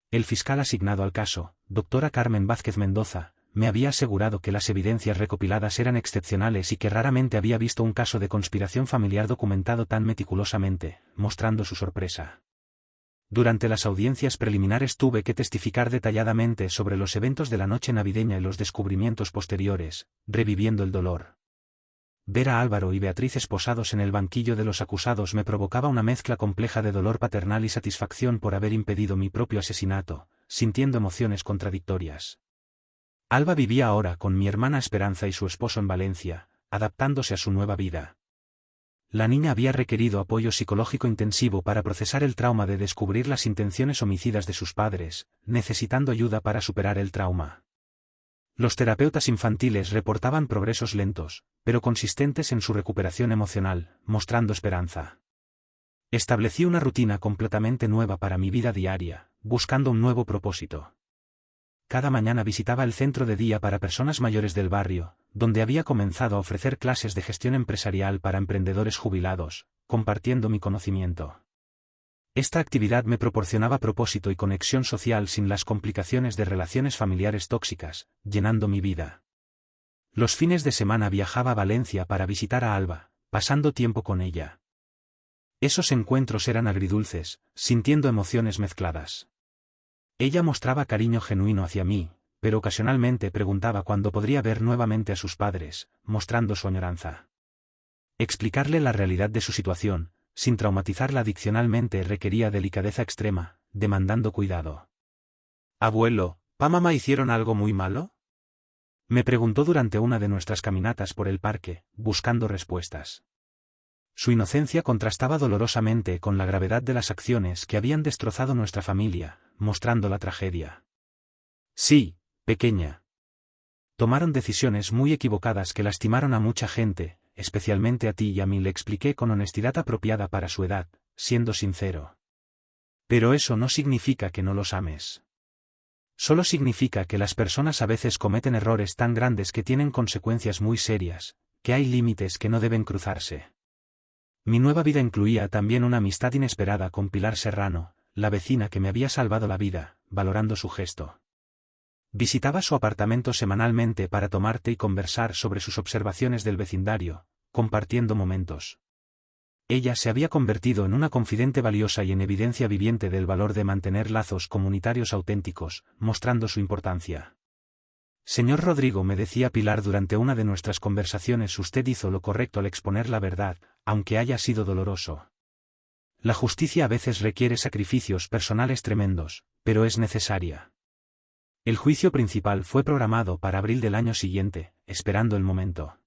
El fiscal asignado al caso, doctora Carmen Vázquez Mendoza, me había asegurado que las evidencias recopiladas eran excepcionales y que raramente había visto un caso de conspiración familiar documentado tan meticulosamente, mostrando su sorpresa. Durante las audiencias preliminares tuve que testificar detalladamente sobre los eventos de la noche navideña y los descubrimientos posteriores, reviviendo el dolor. Ver a Álvaro y Beatriz esposados en el banquillo de los acusados me provocaba una mezcla compleja de dolor paternal y satisfacción por haber impedido mi propio asesinato, sintiendo emociones contradictorias. Alba vivía ahora con mi hermana Esperanza y su esposo en Valencia, adaptándose a su nueva vida. La niña había requerido apoyo psicológico intensivo para procesar el trauma de descubrir las intenciones homicidas de sus padres, necesitando ayuda para superar el trauma. Los terapeutas infantiles reportaban progresos lentos, pero consistentes en su recuperación emocional, mostrando esperanza. Establecí una rutina completamente nueva para mi vida diaria, buscando un nuevo propósito. Cada mañana visitaba el centro de día para personas mayores del barrio, donde había comenzado a ofrecer clases de gestión empresarial para emprendedores jubilados, compartiendo mi conocimiento. Esta actividad me proporcionaba propósito y conexión social sin las complicaciones de relaciones familiares tóxicas, llenando mi vida. Los fines de semana viajaba a Valencia para visitar a Alba, pasando tiempo con ella. Esos encuentros eran agridulces, sintiendo emociones mezcladas. Ella mostraba cariño genuino hacia mí, pero ocasionalmente preguntaba cuándo podría ver nuevamente a sus padres, mostrando su añoranza. Explicarle la realidad de su situación, sin traumatizarla adicionalmente, requería delicadeza extrema, demandando cuidado. «Abuelo, ¿pa mamá hicieron algo muy malo?», me preguntó durante una de nuestras caminatas por el parque, buscando respuestas. Su inocencia contrastaba dolorosamente con la gravedad de las acciones que habían destrozado nuestra familia, mostrando la tragedia. «Sí, pequeña. Tomaron decisiones muy equivocadas que lastimaron a mucha gente, especialmente a ti y a mí», le expliqué con honestidad apropiada para su edad, siendo sincero. «Pero eso no significa que no los ames. Solo significa que las personas a veces cometen errores tan grandes que tienen consecuencias muy serias, que hay límites que no deben cruzarse». Mi nueva vida incluía también una amistad inesperada con Pilar Serrano, la vecina que me había salvado la vida, valorando su gesto. Visitaba su apartamento semanalmente para tomar té y conversar sobre sus observaciones del vecindario, compartiendo momentos. Ella se había convertido en una confidente valiosa y en evidencia viviente del valor de mantener lazos comunitarios auténticos, mostrando su importancia. «Señor Rodrigo», me decía Pilar durante una de nuestras conversaciones, «usted hizo lo correcto al exponer la verdad, aunque haya sido doloroso. La justicia a veces requiere sacrificios personales tremendos, pero es necesaria». El juicio principal fue programado para abril del año siguiente, esperando el momento.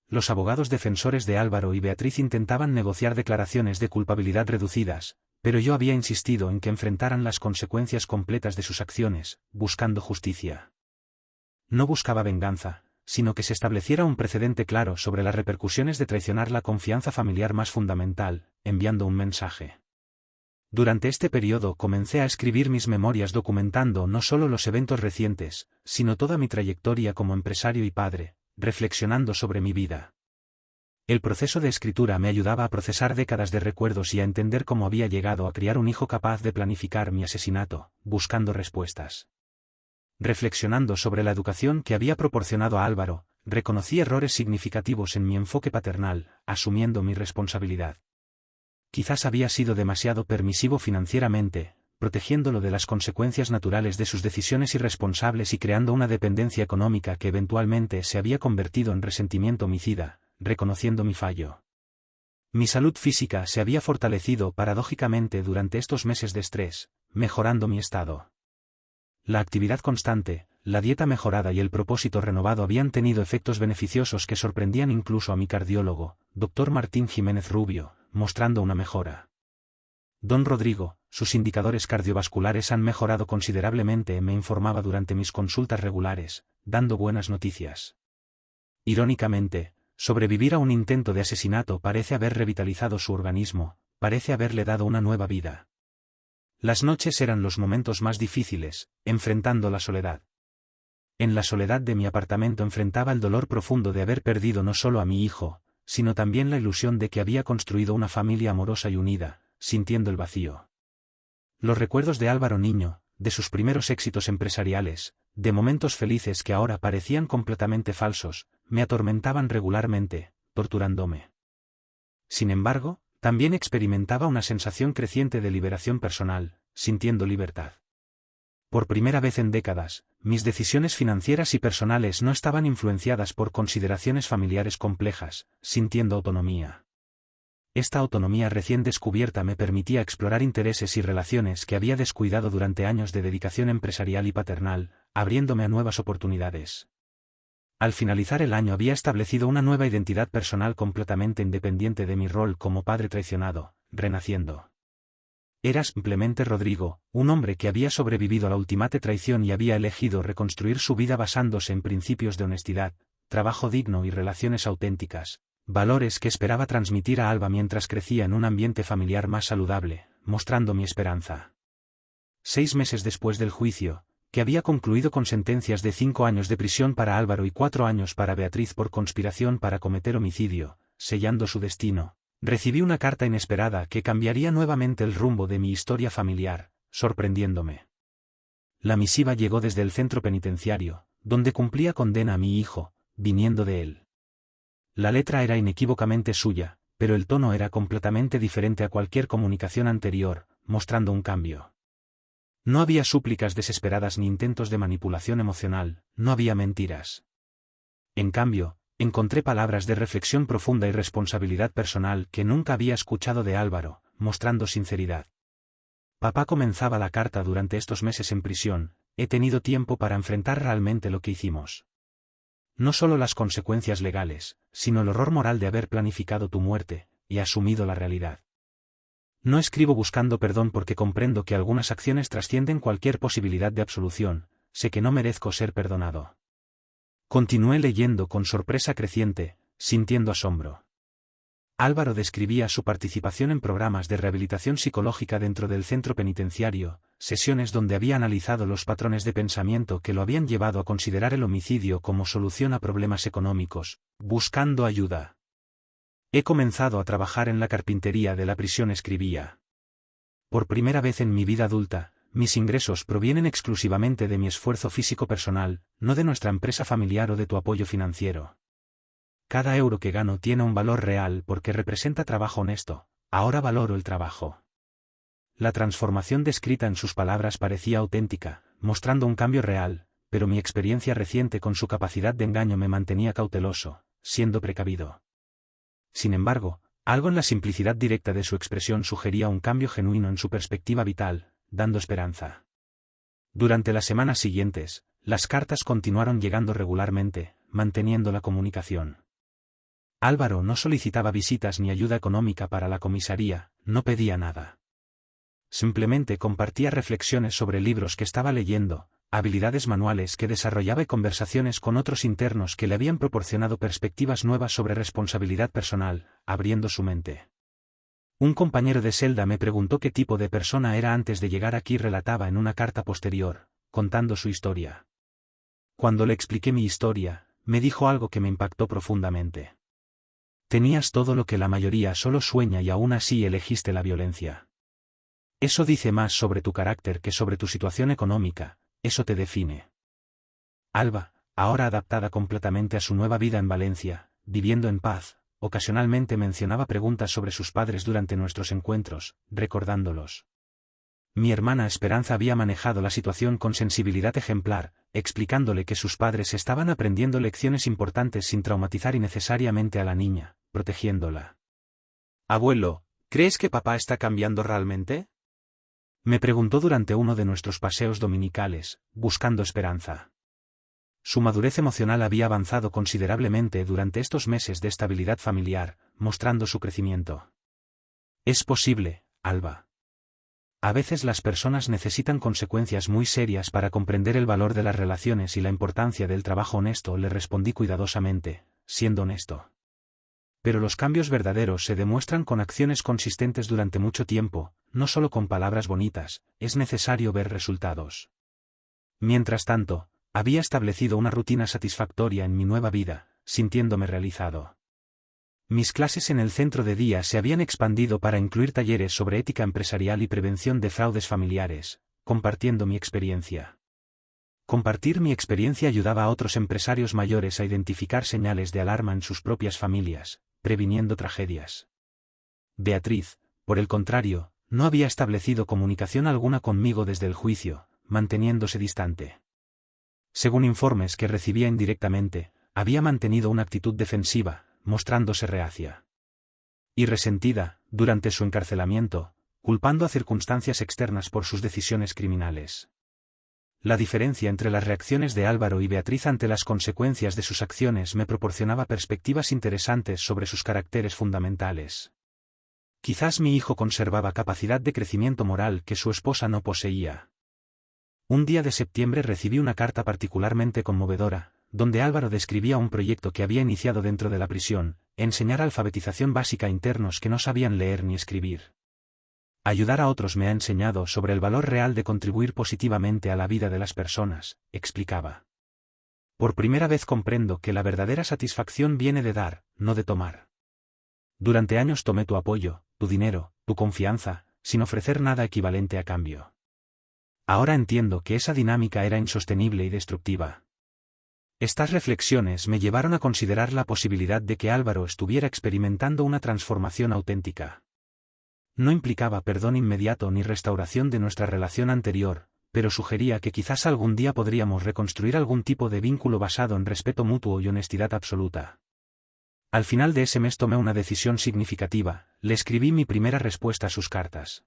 Los abogados defensores de Álvaro y Beatriz intentaban negociar declaraciones de culpabilidad reducidas, pero yo había insistido en que enfrentaran las consecuencias completas de sus acciones, buscando justicia. No buscaba venganza, sino que se estableciera un precedente claro sobre las repercusiones de traicionar la confianza familiar más fundamental, enviando un mensaje. Durante este periodo comencé a escribir mis memorias documentando no solo los eventos recientes, sino toda mi trayectoria como empresario y padre, reflexionando sobre mi vida. El proceso de escritura me ayudaba a procesar décadas de recuerdos y a entender cómo había llegado a criar un hijo capaz de planificar mi asesinato, buscando respuestas. Reflexionando sobre la educación que había proporcionado a Álvaro, reconocí errores significativos en mi enfoque paternal, asumiendo mi responsabilidad. Quizás había sido demasiado permisivo financieramente, protegiéndolo de las consecuencias naturales de sus decisiones irresponsables y creando una dependencia económica que eventualmente se había convertido en resentimiento homicida, reconociendo mi fallo. Mi salud física se había fortalecido paradójicamente durante estos meses de estrés, mejorando mi estado. La actividad constante, la dieta mejorada y el propósito renovado habían tenido efectos beneficiosos que sorprendían incluso a mi cardiólogo, Dr. Martín Jiménez Rubio, mostrando una mejora. Don Rodrigo, sus indicadores cardiovasculares han mejorado considerablemente, me informaba durante mis consultas regulares, dando buenas noticias. Irónicamente, sobrevivir a un intento de asesinato parece haber revitalizado su organismo, parece haberle dado una nueva vida. Las noches eran los momentos más difíciles, enfrentando la soledad. En la soledad de mi apartamento enfrentaba el dolor profundo de haber perdido no solo a mi hijo, sino también la ilusión de que había construido una familia amorosa y unida, sintiendo el vacío. Los recuerdos de Álvaro niño, de sus primeros éxitos empresariales, de momentos felices que ahora parecían completamente falsos, me atormentaban regularmente, torturándome. Sin embargo, también experimentaba una sensación creciente de liberación personal, sintiendo libertad. Por primera vez en décadas, mis decisiones financieras y personales no estaban influenciadas por consideraciones familiares complejas, sintiendo autonomía. Esta autonomía recién descubierta me permitía explorar intereses y relaciones que había descuidado durante años de dedicación empresarial y paternal, abriéndome a nuevas oportunidades. Al finalizar el año había establecido una nueva identidad personal completamente independiente de mi rol como padre traicionado, renaciendo. Era simplemente Rodrigo, un hombre que había sobrevivido a la ultimate traición y había elegido reconstruir su vida basándose en principios de honestidad, trabajo digno y relaciones auténticas, valores que esperaba transmitir a Alba mientras crecía en un ambiente familiar más saludable, mostrando mi esperanza. 6 meses después del juicio, que había concluido con sentencias de 5 años de prisión para Álvaro y 4 años para Beatriz por conspiración para cometer homicidio, sellando su destino, recibí una carta inesperada que cambiaría nuevamente el rumbo de mi historia familiar, sorprendiéndome. La misiva llegó desde el centro penitenciario, donde cumplía condena a mi hijo, viniendo de él. La letra era inequívocamente suya, pero el tono era completamente diferente a cualquier comunicación anterior, mostrando un cambio. No había súplicas desesperadas ni intentos de manipulación emocional, no había mentiras. En cambio, encontré palabras de reflexión profunda y responsabilidad personal que nunca había escuchado de Álvaro, mostrando sinceridad. Papá, comenzaba la carta, durante estos meses en prisión, he tenido tiempo para enfrentar realmente lo que hicimos. No solo las consecuencias legales, sino el horror moral de haber planificado tu muerte, y asumido la realidad. No escribo buscando perdón porque comprendo que algunas acciones trascienden cualquier posibilidad de absolución, sé que no merezco ser perdonado. Continué leyendo con sorpresa creciente, sintiendo asombro. Álvaro describía su participación en programas de rehabilitación psicológica dentro del centro penitenciario, sesiones donde había analizado los patrones de pensamiento que lo habían llevado a considerar el homicidio como solución a problemas económicos, buscando ayuda. He comenzado a trabajar en la carpintería de la prisión, escribía. Por primera vez en mi vida adulta, mis ingresos provienen exclusivamente de mi esfuerzo físico personal, no de nuestra empresa familiar o de tu apoyo financiero. Cada euro que gano tiene un valor real porque representa trabajo honesto, ahora valoro el trabajo. La transformación descrita en sus palabras parecía auténtica, mostrando un cambio real, pero mi experiencia reciente con su capacidad de engaño me mantenía cauteloso, siendo precavido. Sin embargo, algo en la simplicidad directa de su expresión sugería un cambio genuino en su perspectiva vital, dando esperanza. Durante las semanas siguientes, las cartas continuaron llegando regularmente, manteniendo la comunicación. Álvaro no solicitaba visitas ni ayuda económica para la comisaría, no pedía nada. Simplemente compartía reflexiones sobre libros que estaba leyendo, habilidades manuales que desarrollaba y conversaciones con otros internos que le habían proporcionado perspectivas nuevas sobre responsabilidad personal, abriendo su mente. Un compañero de celda me preguntó qué tipo de persona era antes de llegar aquí, relataba en una carta posterior, contando su historia. Cuando le expliqué mi historia, me dijo algo que me impactó profundamente. Tenías todo lo que la mayoría solo sueña y aún así elegiste la violencia. Eso dice más sobre tu carácter que sobre tu situación económica, eso te define. Alba, ahora adaptada completamente a su nueva vida en Valencia, viviendo en paz, ocasionalmente mencionaba preguntas sobre sus padres durante nuestros encuentros, recordándolos. Mi hermana Esperanza había manejado la situación con sensibilidad ejemplar, explicándole que sus padres estaban aprendiendo lecciones importantes sin traumatizar innecesariamente a la niña, protegiéndola. «Abuelo, ¿crees que papá está cambiando realmente?», me preguntó durante uno de nuestros paseos dominicales, buscando esperanza. Su madurez emocional había avanzado considerablemente durante estos meses de estabilidad familiar, mostrando su crecimiento. Es posible, Alba. A veces las personas necesitan consecuencias muy serias para comprender el valor de las relaciones y la importancia del trabajo honesto, le respondí cuidadosamente, siendo honesto. Pero los cambios verdaderos se demuestran con acciones consistentes durante mucho tiempo, no solo con palabras bonitas, es necesario ver resultados. Mientras tanto, había establecido una rutina satisfactoria en mi nueva vida, sintiéndome realizado. Mis clases en el centro de día se habían expandido para incluir talleres sobre ética empresarial y prevención de fraudes familiares, compartiendo mi experiencia. Compartir mi experiencia ayudaba a otros empresarios mayores a identificar señales de alarma en sus propias familias, previniendo tragedias. Beatriz, por el contrario, no había establecido comunicación alguna conmigo desde el juicio, manteniéndose distante. Según informes que recibía indirectamente, había mantenido una actitud defensiva, mostrándose reacia y resentida, durante su encarcelamiento, culpando a circunstancias externas por sus decisiones criminales. La diferencia entre las reacciones de Álvaro y Beatriz ante las consecuencias de sus acciones me proporcionaba perspectivas interesantes sobre sus caracteres fundamentales. Quizás mi hijo conservaba capacidad de crecimiento moral que su esposa no poseía. Un día de septiembre recibí una carta particularmente conmovedora, donde Álvaro describía un proyecto que había iniciado dentro de la prisión, enseñar alfabetización básica a internos que no sabían leer ni escribir. Ayudar a otros me ha enseñado sobre el valor real de contribuir positivamente a la vida de las personas, explicaba. Por primera vez comprendo que la verdadera satisfacción viene de dar, no de tomar. Durante años tomé tu apoyo, tu dinero, tu confianza, sin ofrecer nada equivalente a cambio. Ahora entiendo que esa dinámica era insostenible y destructiva. Estas reflexiones me llevaron a considerar la posibilidad de que Álvaro estuviera experimentando una transformación auténtica. No implicaba perdón inmediato ni restauración de nuestra relación anterior, pero sugería que quizás algún día podríamos reconstruir algún tipo de vínculo basado en respeto mutuo y honestidad absoluta. Al final de ese mes tomé una decisión significativa, le escribí mi primera respuesta a sus cartas.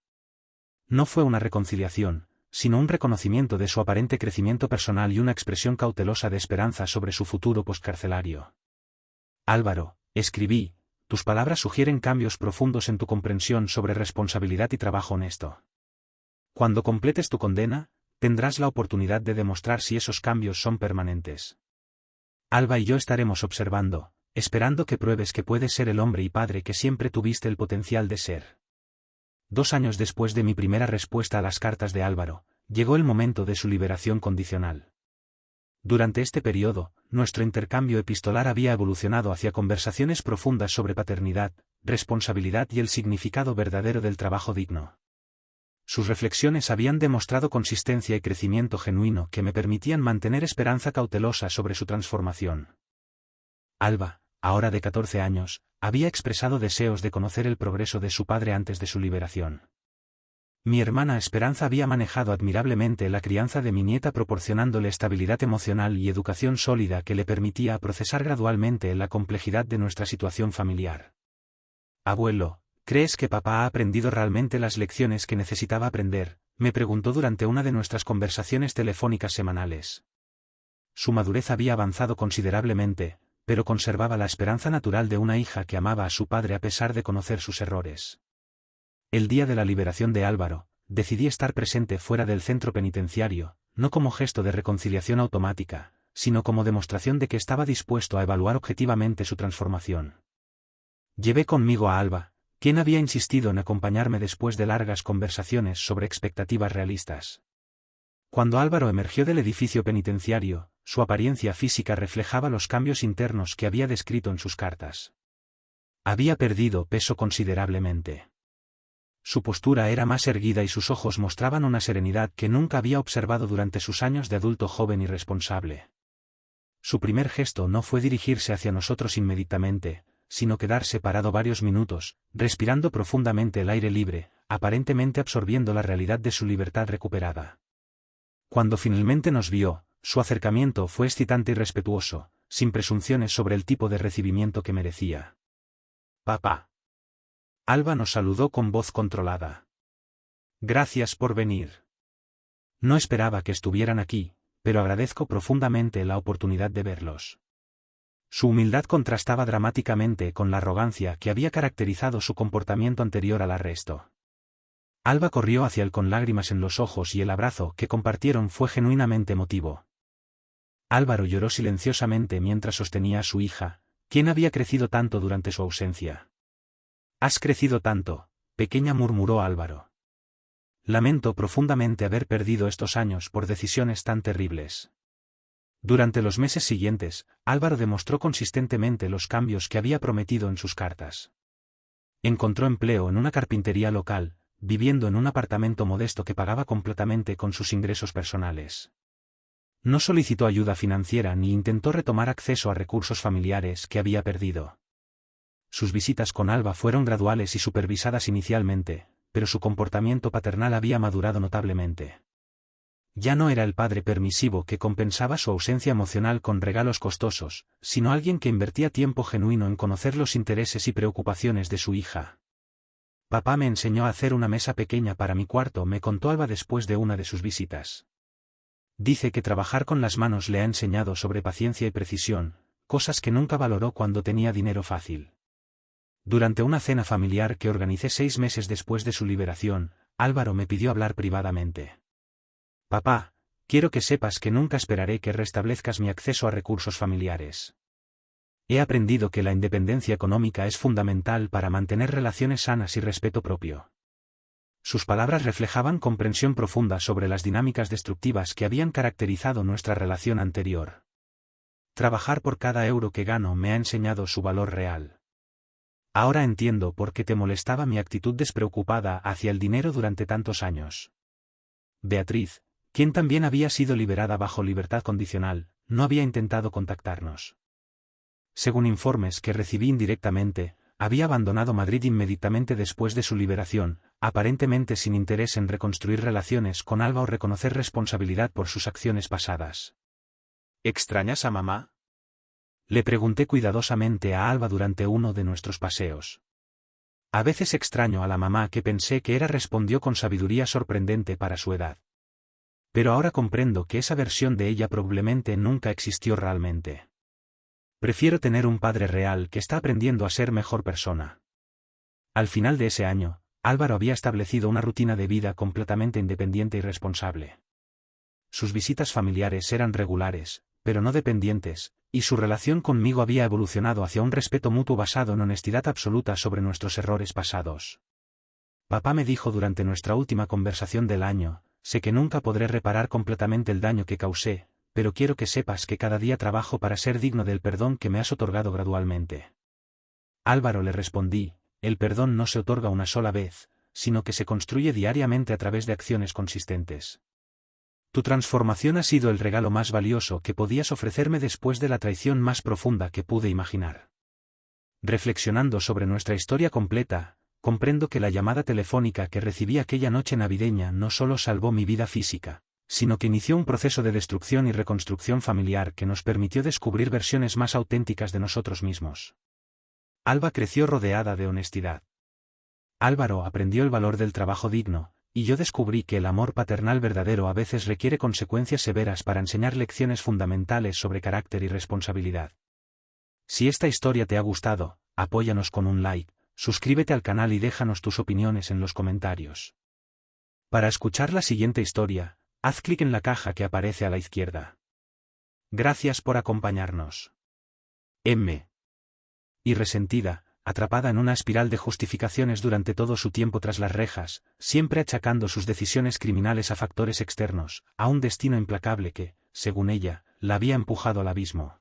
No fue una reconciliación, sino un reconocimiento de su aparente crecimiento personal y una expresión cautelosa de esperanza sobre su futuro postcarcelario. Álvaro, escribí, tus palabras sugieren cambios profundos en tu comprensión sobre responsabilidad y trabajo honesto. Cuando completes tu condena, tendrás la oportunidad de demostrar si esos cambios son permanentes. Alba y yo estaremos observando, esperando que pruebes que puedes ser el hombre y padre que siempre tuviste el potencial de ser. 2 años después de mi primera respuesta a las cartas de Álvaro, llegó el momento de su liberación condicional. Durante este periodo, nuestro intercambio epistolar había evolucionado hacia conversaciones profundas sobre paternidad, responsabilidad y el significado verdadero del trabajo digno. Sus reflexiones habían demostrado consistencia y crecimiento genuino que me permitían mantener esperanza cautelosa sobre su transformación. Alba, ahora de 14 años, había expresado deseos de conocer el progreso de su padre antes de su liberación. Mi hermana Esperanza había manejado admirablemente la crianza de mi nieta proporcionándole estabilidad emocional y educación sólida que le permitía procesar gradualmente la complejidad de nuestra situación familiar. Abuelo, ¿crees que papá ha aprendido realmente las lecciones que necesitaba aprender?, me preguntó durante una de nuestras conversaciones telefónicas semanales. Su madurez había avanzado considerablemente, pero conservaba la esperanza natural de una hija que amaba a su padre a pesar de conocer sus errores. El día de la liberación de Álvaro, decidí estar presente fuera del centro penitenciario, no como gesto de reconciliación automática, sino como demostración de que estaba dispuesto a evaluar objetivamente su transformación. Llevé conmigo a Alba, quien había insistido en acompañarme después de largas conversaciones sobre expectativas realistas. Cuando Álvaro emergió del edificio penitenciario, su apariencia física reflejaba los cambios internos que había descrito en sus cartas. Había perdido peso considerablemente. Su postura era más erguida y sus ojos mostraban una serenidad que nunca había observado durante sus años de adulto joven y responsable. Su primer gesto no fue dirigirse hacia nosotros inmediatamente, sino quedarse parado varios minutos, respirando profundamente el aire libre, aparentemente absorbiendo la realidad de su libertad recuperada. Cuando finalmente nos vio, su acercamiento fue excitante y respetuoso, sin presunciones sobre el tipo de recibimiento que merecía. «Papá». Alba nos saludó con voz controlada. «Gracias por venir. No esperaba que estuvieran aquí, pero agradezco profundamente la oportunidad de verlos». Su humildad contrastaba dramáticamente con la arrogancia que había caracterizado su comportamiento anterior al arresto. Alba corrió hacia él con lágrimas en los ojos y el abrazo que compartieron fue genuinamente emotivo. Álvaro lloró silenciosamente mientras sostenía a su hija, quien había crecido tanto durante su ausencia. «Has crecido tanto», pequeña, murmuró Álvaro. «Lamento profundamente haber perdido estos años por decisiones tan terribles». Durante los meses siguientes, Álvaro demostró consistentemente los cambios que había prometido en sus cartas. Encontró empleo en una carpintería local, viviendo en un apartamento modesto que pagaba completamente con sus ingresos personales. No solicitó ayuda financiera ni intentó retomar acceso a recursos familiares que había perdido. Sus visitas con Alba fueron graduales y supervisadas inicialmente, pero su comportamiento paternal había madurado notablemente. Ya no era el padre permisivo que compensaba su ausencia emocional con regalos costosos, sino alguien que invertía tiempo genuino en conocer los intereses y preocupaciones de su hija. «Papá me enseñó a hacer una mesa pequeña para mi cuarto», me contó Alba después de una de sus visitas. «Dice que trabajar con las manos le ha enseñado sobre paciencia y precisión, cosas que nunca valoró cuando tenía dinero fácil». Durante una cena familiar que organicé 6 meses después de su liberación, Álvaro me pidió hablar privadamente. «Papá, quiero que sepas que nunca esperaré que restablezcas mi acceso a recursos familiares. He aprendido que la independencia económica es fundamental para mantener relaciones sanas y respeto propio». Sus palabras reflejaban comprensión profunda sobre las dinámicas destructivas que habían caracterizado nuestra relación anterior. «Trabajar por cada euro que gano me ha enseñado su valor real. Ahora entiendo por qué te molestaba mi actitud despreocupada hacia el dinero durante tantos años». Beatriz, quien también había sido liberada bajo libertad condicional, no había intentado contactarnos. Según informes que recibí indirectamente, había abandonado Madrid inmediatamente después de su liberación, aparentemente sin interés en reconstruir relaciones con Alba o reconocer responsabilidad por sus acciones pasadas. «¿Extrañas a mamá?», le pregunté cuidadosamente a Alba durante uno de nuestros paseos. «A veces extraño a la mamá que pensé que era», respondió con sabiduría sorprendente para su edad. «Pero ahora comprendo que esa versión de ella probablemente nunca existió realmente. Prefiero tener un padre real que está aprendiendo a ser mejor persona». Al final de ese año, Álvaro había establecido una rutina de vida completamente independiente y responsable. Sus visitas familiares eran regulares, pero no dependientes, y su relación conmigo había evolucionado hacia un respeto mutuo basado en honestidad absoluta sobre nuestros errores pasados. «Papá me dijo durante nuestra última conversación del año, sé que nunca podré reparar completamente el daño que causé, pero quiero que sepas que cada día trabajo para ser digno del perdón que me has otorgado gradualmente». «Álvaro», le respondí, «el perdón no se otorga una sola vez, sino que se construye diariamente a través de acciones consistentes. Tu transformación ha sido el regalo más valioso que podías ofrecerme después de la traición más profunda que pude imaginar». Reflexionando sobre nuestra historia completa, comprendo que la llamada telefónica que recibí aquella noche navideña no solo salvó mi vida física, sino que inició un proceso de destrucción y reconstrucción familiar que nos permitió descubrir versiones más auténticas de nosotros mismos. Alba creció rodeada de honestidad. Álvaro aprendió el valor del trabajo digno, y yo descubrí que el amor paternal verdadero a veces requiere consecuencias severas para enseñar lecciones fundamentales sobre carácter y responsabilidad. Si esta historia te ha gustado, apóyanos con un like, suscríbete al canal y déjanos tus opiniones en los comentarios. Para escuchar la siguiente historia, haz clic en la caja que aparece a la izquierda. Gracias por acompañarnos. M. Y resentida, atrapada en una espiral de justificaciones durante todo su tiempo tras las rejas, siempre achacando sus decisiones criminales a factores externos, a un destino implacable que, según ella, la había empujado al abismo.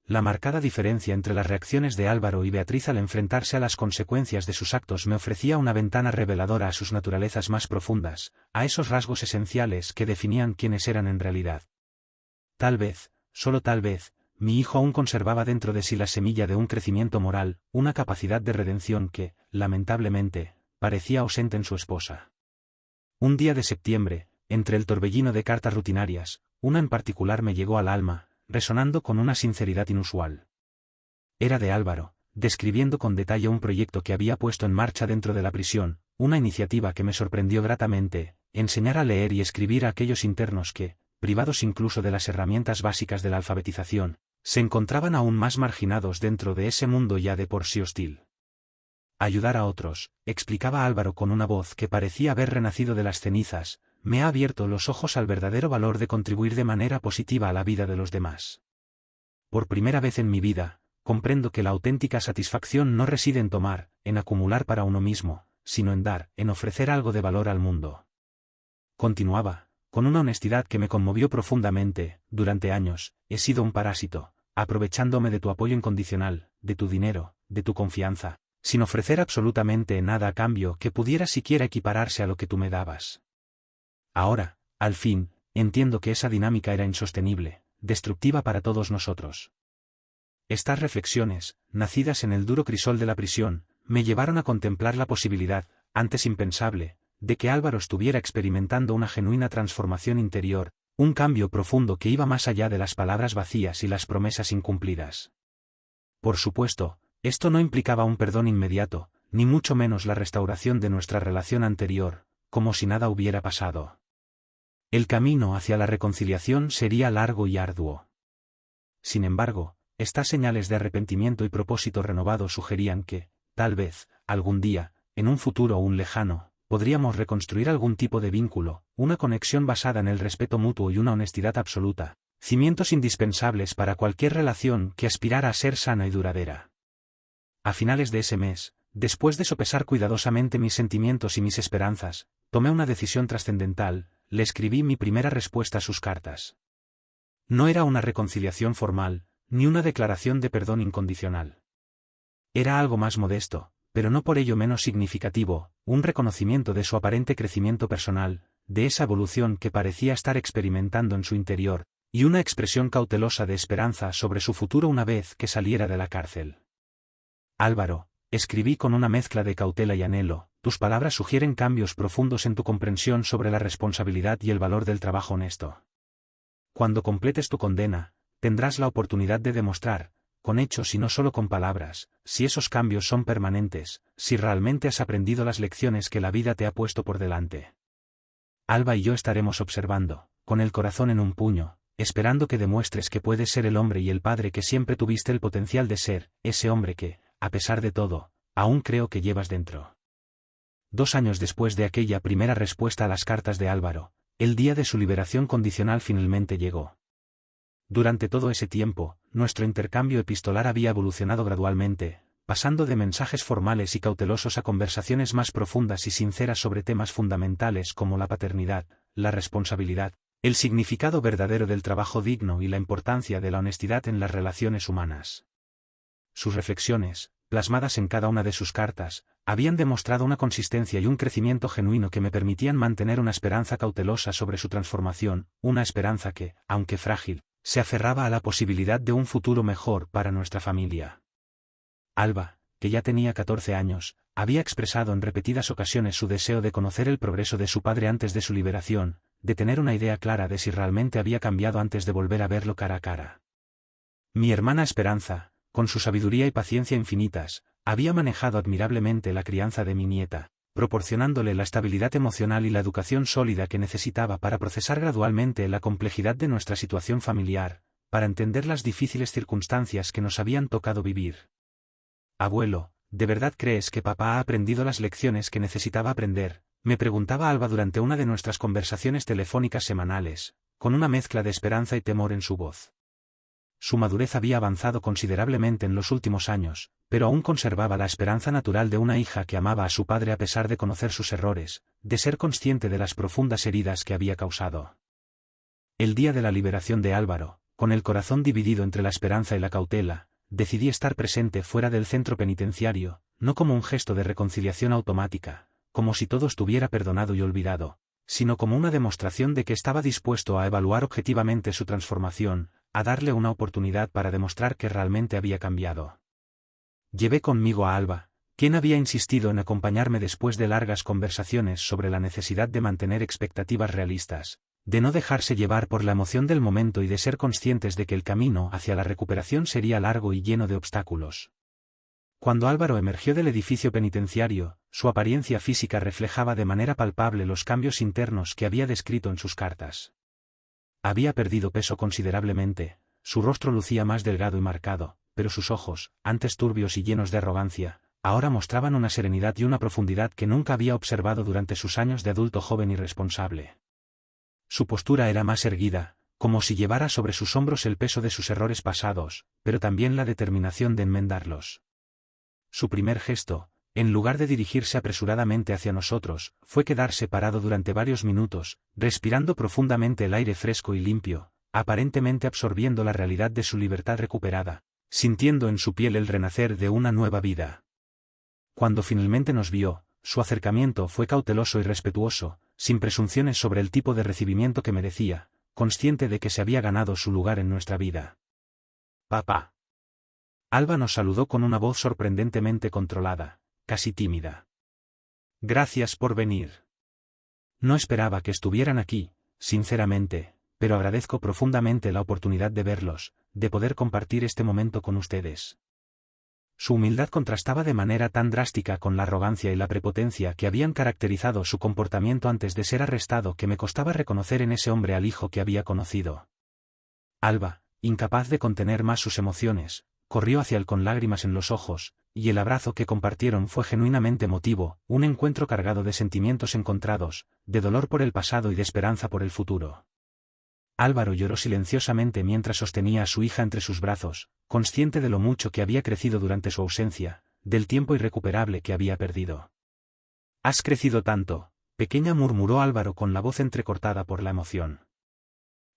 La marcada diferencia entre las reacciones de Álvaro y Beatriz al enfrentarse a las consecuencias de sus actos me ofrecía una ventana reveladora a sus naturalezas más profundas, a esos rasgos esenciales que definían quiénes eran en realidad. Tal vez, solo tal vez, mi hijo aún conservaba dentro de sí la semilla de un crecimiento moral, una capacidad de redención que, lamentablemente, parecía ausente en su esposa. Un día de septiembre, entre el torbellino de cartas rutinarias, una en particular me llegó al alma, resonando con una sinceridad inusual. Era de Álvaro, describiendo con detalle un proyecto que había puesto en marcha dentro de la prisión, una iniciativa que me sorprendió gratamente, enseñar a leer y escribir a aquellos internos que, privados incluso de las herramientas básicas de la alfabetización, se encontraban aún más marginados dentro de ese mundo ya de por sí hostil. Ayudar a otros, explicaba Álvaro con una voz que parecía haber renacido de las cenizas, me ha abierto los ojos al verdadero valor de contribuir de manera positiva a la vida de los demás. Por primera vez en mi vida, comprendo que la auténtica satisfacción no reside en tomar, en acumular para uno mismo, sino en dar, en ofrecer algo de valor al mundo. Continuaba, con una honestidad que me conmovió profundamente, durante años, he sido un parásito, aprovechándome de tu apoyo incondicional, de tu dinero, de tu confianza, sin ofrecer absolutamente nada a cambio que pudiera siquiera equipararse a lo que tú me dabas. Ahora, al fin, entiendo que esa dinámica era insostenible, destructiva para todos nosotros. Estas reflexiones, nacidas en el duro crisol de la prisión, me llevaron a contemplar la posibilidad, antes impensable, de que Álvaro estuviera experimentando una genuina transformación interior, un cambio profundo que iba más allá de las palabras vacías y las promesas incumplidas. Por supuesto, esto no implicaba un perdón inmediato, ni mucho menos la restauración de nuestra relación anterior, como si nada hubiera pasado. El camino hacia la reconciliación sería largo y arduo. Sin embargo, estas señales de arrepentimiento y propósito renovado sugerían que, tal vez, algún día, en un futuro aún lejano, podríamos reconstruir algún tipo de vínculo, una conexión basada en el respeto mutuo y una honestidad absoluta, cimientos indispensables para cualquier relación que aspirara a ser sana y duradera. A finales de ese mes, después de sopesar cuidadosamente mis sentimientos y mis esperanzas, tomé una decisión trascendental, le escribí mi primera respuesta a sus cartas. No era una reconciliación formal, ni una declaración de perdón incondicional. Era algo más modesto, pero no por ello menos significativo, un reconocimiento de su aparente crecimiento personal, de esa evolución que parecía estar experimentando en su interior, y una expresión cautelosa de esperanza sobre su futuro una vez que saliera de la cárcel. Álvaro, escribí con una mezcla de cautela y anhelo, tus palabras sugieren cambios profundos en tu comprensión sobre la responsabilidad y el valor del trabajo honesto. Cuando completes tu condena, tendrás la oportunidad de demostrar, con hechos y no solo con palabras, si esos cambios son permanentes, si realmente has aprendido las lecciones que la vida te ha puesto por delante. Alba y yo estaremos observando, con el corazón en un puño, esperando que demuestres que puedes ser el hombre y el padre que siempre tuviste el potencial de ser, ese hombre que, a pesar de todo, aún creo que llevas dentro. 2 años después de aquella primera respuesta a las cartas de Álvaro, el día de su liberación condicional finalmente llegó. Durante todo ese tiempo, nuestro intercambio epistolar había evolucionado gradualmente, pasando de mensajes formales y cautelosos a conversaciones más profundas y sinceras sobre temas fundamentales como la paternidad, la responsabilidad, el significado verdadero del trabajo digno y la importancia de la honestidad en las relaciones humanas. Sus reflexiones, plasmadas en cada una de sus cartas, habían demostrado una consistencia y un crecimiento genuino que me permitían mantener una esperanza cautelosa sobre su transformación, una esperanza que, aunque frágil, se aferraba a la posibilidad de un futuro mejor para nuestra familia. Alba, que ya tenía 14 años, había expresado en repetidas ocasiones su deseo de conocer el progreso de su padre antes de su liberación, de tener una idea clara de si realmente había cambiado antes de volver a verlo cara a cara. Mi hermana Esperanza, con su sabiduría y paciencia infinitas, había manejado admirablemente la crianza de mi nieta, proporcionándole la estabilidad emocional y la educación sólida que necesitaba para procesar gradualmente la complejidad de nuestra situación familiar, para entender las difíciles circunstancias que nos habían tocado vivir. Abuelo, ¿de verdad crees que papá ha aprendido las lecciones que necesitaba aprender?, me preguntaba Alba durante una de nuestras conversaciones telefónicas semanales, con una mezcla de esperanza y temor en su voz. Su madurez había avanzado considerablemente en los últimos años, pero aún conservaba la esperanza natural de una hija que amaba a su padre a pesar de conocer sus errores, de ser consciente de las profundas heridas que había causado. El día de la liberación de Álvaro, con el corazón dividido entre la esperanza y la cautela, decidí estar presente fuera del centro penitenciario, no como un gesto de reconciliación automática, como si todo estuviera perdonado y olvidado, sino como una demostración de que estaba dispuesto a evaluar objetivamente su transformación, a darle una oportunidad para demostrar que realmente había cambiado. Llevé conmigo a Alba, quien había insistido en acompañarme después de largas conversaciones sobre la necesidad de mantener expectativas realistas, de no dejarse llevar por la emoción del momento y de ser conscientes de que el camino hacia la recuperación sería largo y lleno de obstáculos. Cuando Álvaro emergió del edificio penitenciario, su apariencia física reflejaba de manera palpable los cambios internos que había descrito en sus cartas. Había perdido peso considerablemente, su rostro lucía más delgado y marcado, pero sus ojos, antes turbios y llenos de arrogancia, ahora mostraban una serenidad y una profundidad que nunca había observado durante sus años de adulto joven y responsable. Su postura era más erguida, como si llevara sobre sus hombros el peso de sus errores pasados, pero también la determinación de enmendarlos. Su primer gesto, en lugar de dirigirse apresuradamente hacia nosotros, fue quedarse parado durante varios minutos, respirando profundamente el aire fresco y limpio, aparentemente absorbiendo la realidad de su libertad recuperada, sintiendo en su piel el renacer de una nueva vida. Cuando finalmente nos vio, su acercamiento fue cauteloso y respetuoso, sin presunciones sobre el tipo de recibimiento que merecía, consciente de que se había ganado su lugar en nuestra vida. «Papá». Alba nos saludó con una voz sorprendentemente controlada, casi tímida. «Gracias por venir. No esperaba que estuvieran aquí, sinceramente, pero agradezco profundamente la oportunidad de verlos, de poder compartir este momento con ustedes». Su humildad contrastaba de manera tan drástica con la arrogancia y la prepotencia que habían caracterizado su comportamiento antes de ser arrestado que me costaba reconocer en ese hombre al hijo que había conocido. Alba, incapaz de contener más sus emociones, corrió hacia él con lágrimas en los ojos, y el abrazo que compartieron fue genuinamente emotivo, un encuentro cargado de sentimientos encontrados, de dolor por el pasado y de esperanza por el futuro. Álvaro lloró silenciosamente mientras sostenía a su hija entre sus brazos, consciente de lo mucho que había crecido durante su ausencia, del tiempo irrecuperable que había perdido. «Has crecido tanto», pequeña, murmuró Álvaro con la voz entrecortada por la emoción.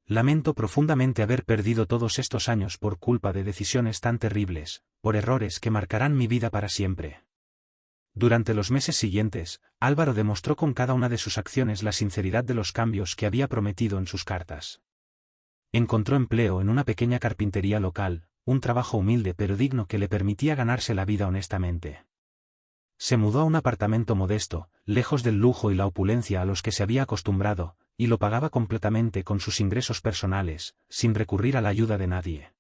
«Lamento profundamente haber perdido todos estos años por culpa de decisiones tan terribles, por errores que marcarán mi vida para siempre». Durante los meses siguientes, Álvaro demostró con cada una de sus acciones la sinceridad de los cambios que había prometido en sus cartas. Encontró empleo en una pequeña carpintería local, un trabajo humilde pero digno que le permitía ganarse la vida honestamente. Se mudó a un apartamento modesto, lejos del lujo y la opulencia a los que se había acostumbrado, y lo pagaba completamente con sus ingresos personales, sin recurrir a la ayuda de nadie.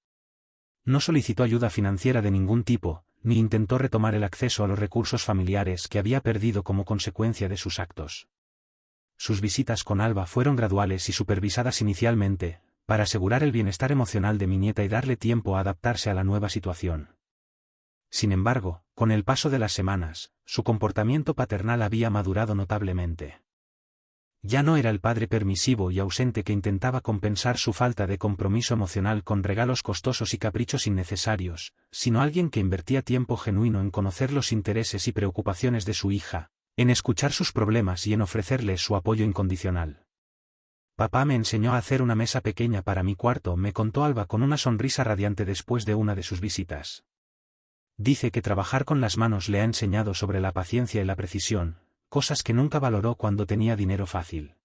No solicitó ayuda financiera de ningún tipo, ni intentó retomar el acceso a los recursos familiares que había perdido como consecuencia de sus actos. Sus visitas con Alba fueron graduales y supervisadas inicialmente, para asegurar el bienestar emocional de mi nieta y darle tiempo a adaptarse a la nueva situación. Sin embargo, con el paso de las semanas, su comportamiento paternal había madurado notablemente. Ya no era el padre permisivo y ausente que intentaba compensar su falta de compromiso emocional con regalos costosos y caprichos innecesarios, sino alguien que invertía tiempo genuino en conocer los intereses y preocupaciones de su hija, en escuchar sus problemas y en ofrecerle su apoyo incondicional. «Papá me enseñó a hacer una mesa pequeña para mi cuarto», me contó Alba con una sonrisa radiante después de una de sus visitas. «Dice que trabajar con las manos le ha enseñado sobre la paciencia y la precisión, cosas que nunca valoró cuando tenía dinero fácil».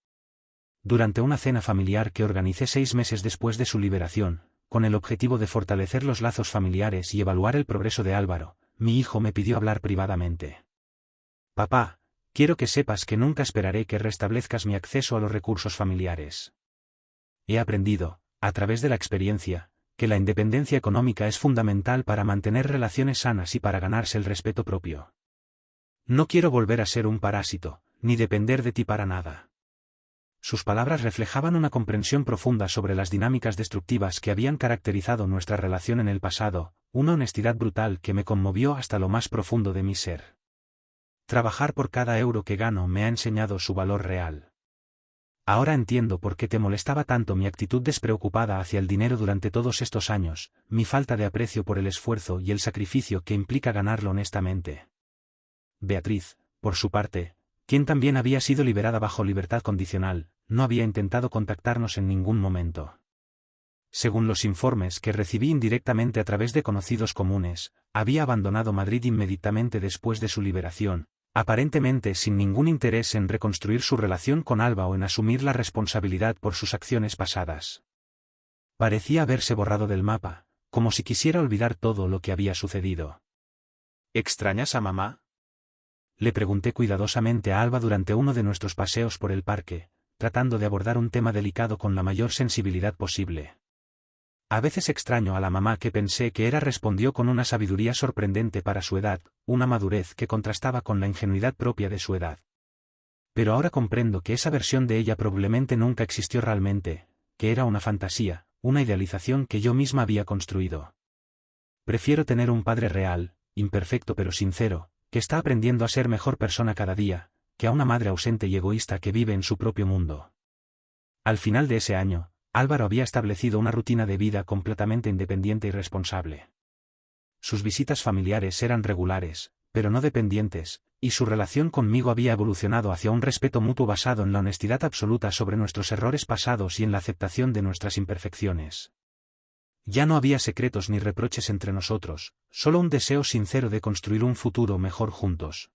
Durante una cena familiar que organicé 6 meses después de su liberación, con el objetivo de fortalecer los lazos familiares y evaluar el progreso de Álvaro, mi hijo me pidió hablar privadamente. «Papá, quiero que sepas que nunca esperaré que restablezcas mi acceso a los recursos familiares. He aprendido, a través de la experiencia, que la independencia económica es fundamental para mantener relaciones sanas y para ganarse el respeto propio. No quiero volver a ser un parásito, ni depender de ti para nada. Sus palabras reflejaban una comprensión profunda sobre las dinámicas destructivas que habían caracterizado nuestra relación en el pasado, una honestidad brutal que me conmovió hasta lo más profundo de mi ser. Trabajar por cada euro que gano me ha enseñado su valor real. Ahora entiendo por qué te molestaba tanto mi actitud despreocupada hacia el dinero durante todos estos años, mi falta de aprecio por el esfuerzo y el sacrificio que implica ganarlo honestamente. Beatriz, por su parte, quien también había sido liberada bajo libertad condicional, no había intentado contactarnos en ningún momento. Según los informes que recibí indirectamente a través de conocidos comunes, había abandonado Madrid inmediatamente después de su liberación, aparentemente sin ningún interés en reconstruir su relación con Alba o en asumir la responsabilidad por sus acciones pasadas. Parecía haberse borrado del mapa, como si quisiera olvidar todo lo que había sucedido. ¿Extrañas a mamá?, le pregunté cuidadosamente a Alba durante uno de nuestros paseos por el parque, tratando de abordar un tema delicado con la mayor sensibilidad posible. A veces extraño a la mamá que pensé que era, respondió con una sabiduría sorprendente para su edad, una madurez que contrastaba con la ingenuidad propia de su edad. Pero ahora comprendo que esa versión de ella probablemente nunca existió realmente, que era una fantasía, una idealización que yo misma había construido. Prefiero tener un padre real, imperfecto pero sincero, que está aprendiendo a ser mejor persona cada día, que a una madre ausente y egoísta que vive en su propio mundo. Al final de ese año, Álvaro había establecido una rutina de vida completamente independiente y responsable. Sus visitas familiares eran regulares, pero no dependientes, y su relación conmigo había evolucionado hacia un respeto mutuo basado en la honestidad absoluta sobre nuestros errores pasados y en la aceptación de nuestras imperfecciones. Ya no había secretos ni reproches entre nosotros, solo un deseo sincero de construir un futuro mejor juntos.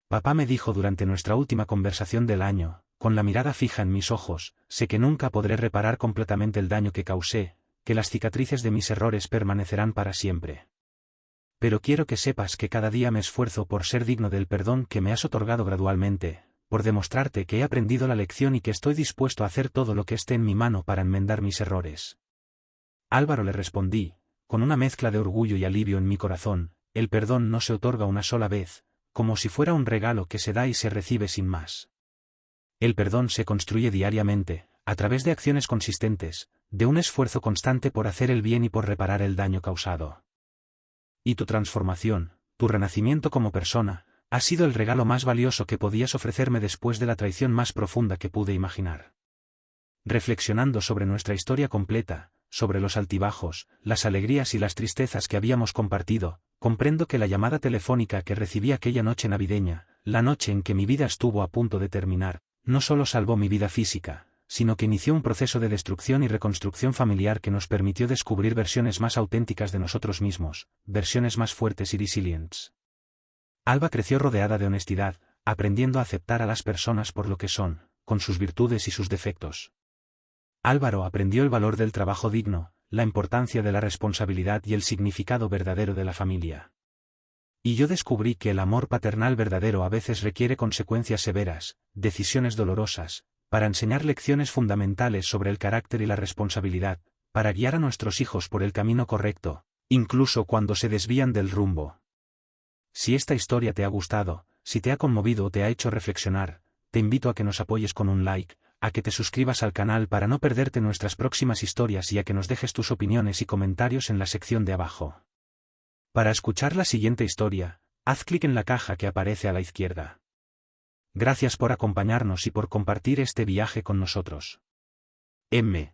Papá me dijo durante nuestra última conversación del año, con la mirada fija en mis ojos: sé que nunca podré reparar completamente el daño que causé, que las cicatrices de mis errores permanecerán para siempre. Pero quiero que sepas que cada día me esfuerzo por ser digno del perdón que me has otorgado gradualmente, por demostrarte que he aprendido la lección y que estoy dispuesto a hacer todo lo que esté en mi mano para enmendar mis errores. Álvaro, le respondí, con una mezcla de orgullo y alivio en mi corazón: el perdón no se otorga una sola vez, como si fuera un regalo que se da y se recibe sin más. El perdón se construye diariamente, a través de acciones consistentes, de un esfuerzo constante por hacer el bien y por reparar el daño causado. Y tu transformación, tu renacimiento como persona, ha sido el regalo más valioso que podías ofrecerme después de la traición más profunda que pude imaginar. Reflexionando sobre nuestra historia completa, sobre los altibajos, las alegrías y las tristezas que habíamos compartido, comprendo que la llamada telefónica que recibí aquella noche navideña, la noche en que mi vida estuvo a punto de terminar, no solo salvó mi vida física, sino que inició un proceso de destrucción y reconstrucción familiar que nos permitió descubrir versiones más auténticas de nosotros mismos, versiones más fuertes y resilientes. Alba creció rodeada de honestidad, aprendiendo a aceptar a las personas por lo que son, con sus virtudes y sus defectos. Álvaro aprendió el valor del trabajo digno, la importancia de la responsabilidad y el significado verdadero de la familia. Y yo descubrí que el amor paternal verdadero a veces requiere consecuencias severas, decisiones dolorosas, para enseñar lecciones fundamentales sobre el carácter y la responsabilidad, para guiar a nuestros hijos por el camino correcto, incluso cuando se desvían del rumbo. Si esta historia te ha gustado, si te ha conmovido o te ha hecho reflexionar, te invito a que nos apoyes con un like, a que te suscribas al canal para no perderte nuestras próximas historias y a que nos dejes tus opiniones y comentarios en la sección de abajo. Para escuchar la siguiente historia, haz clic en la caja que aparece a la izquierda. Gracias por acompañarnos y por compartir este viaje con nosotros. M.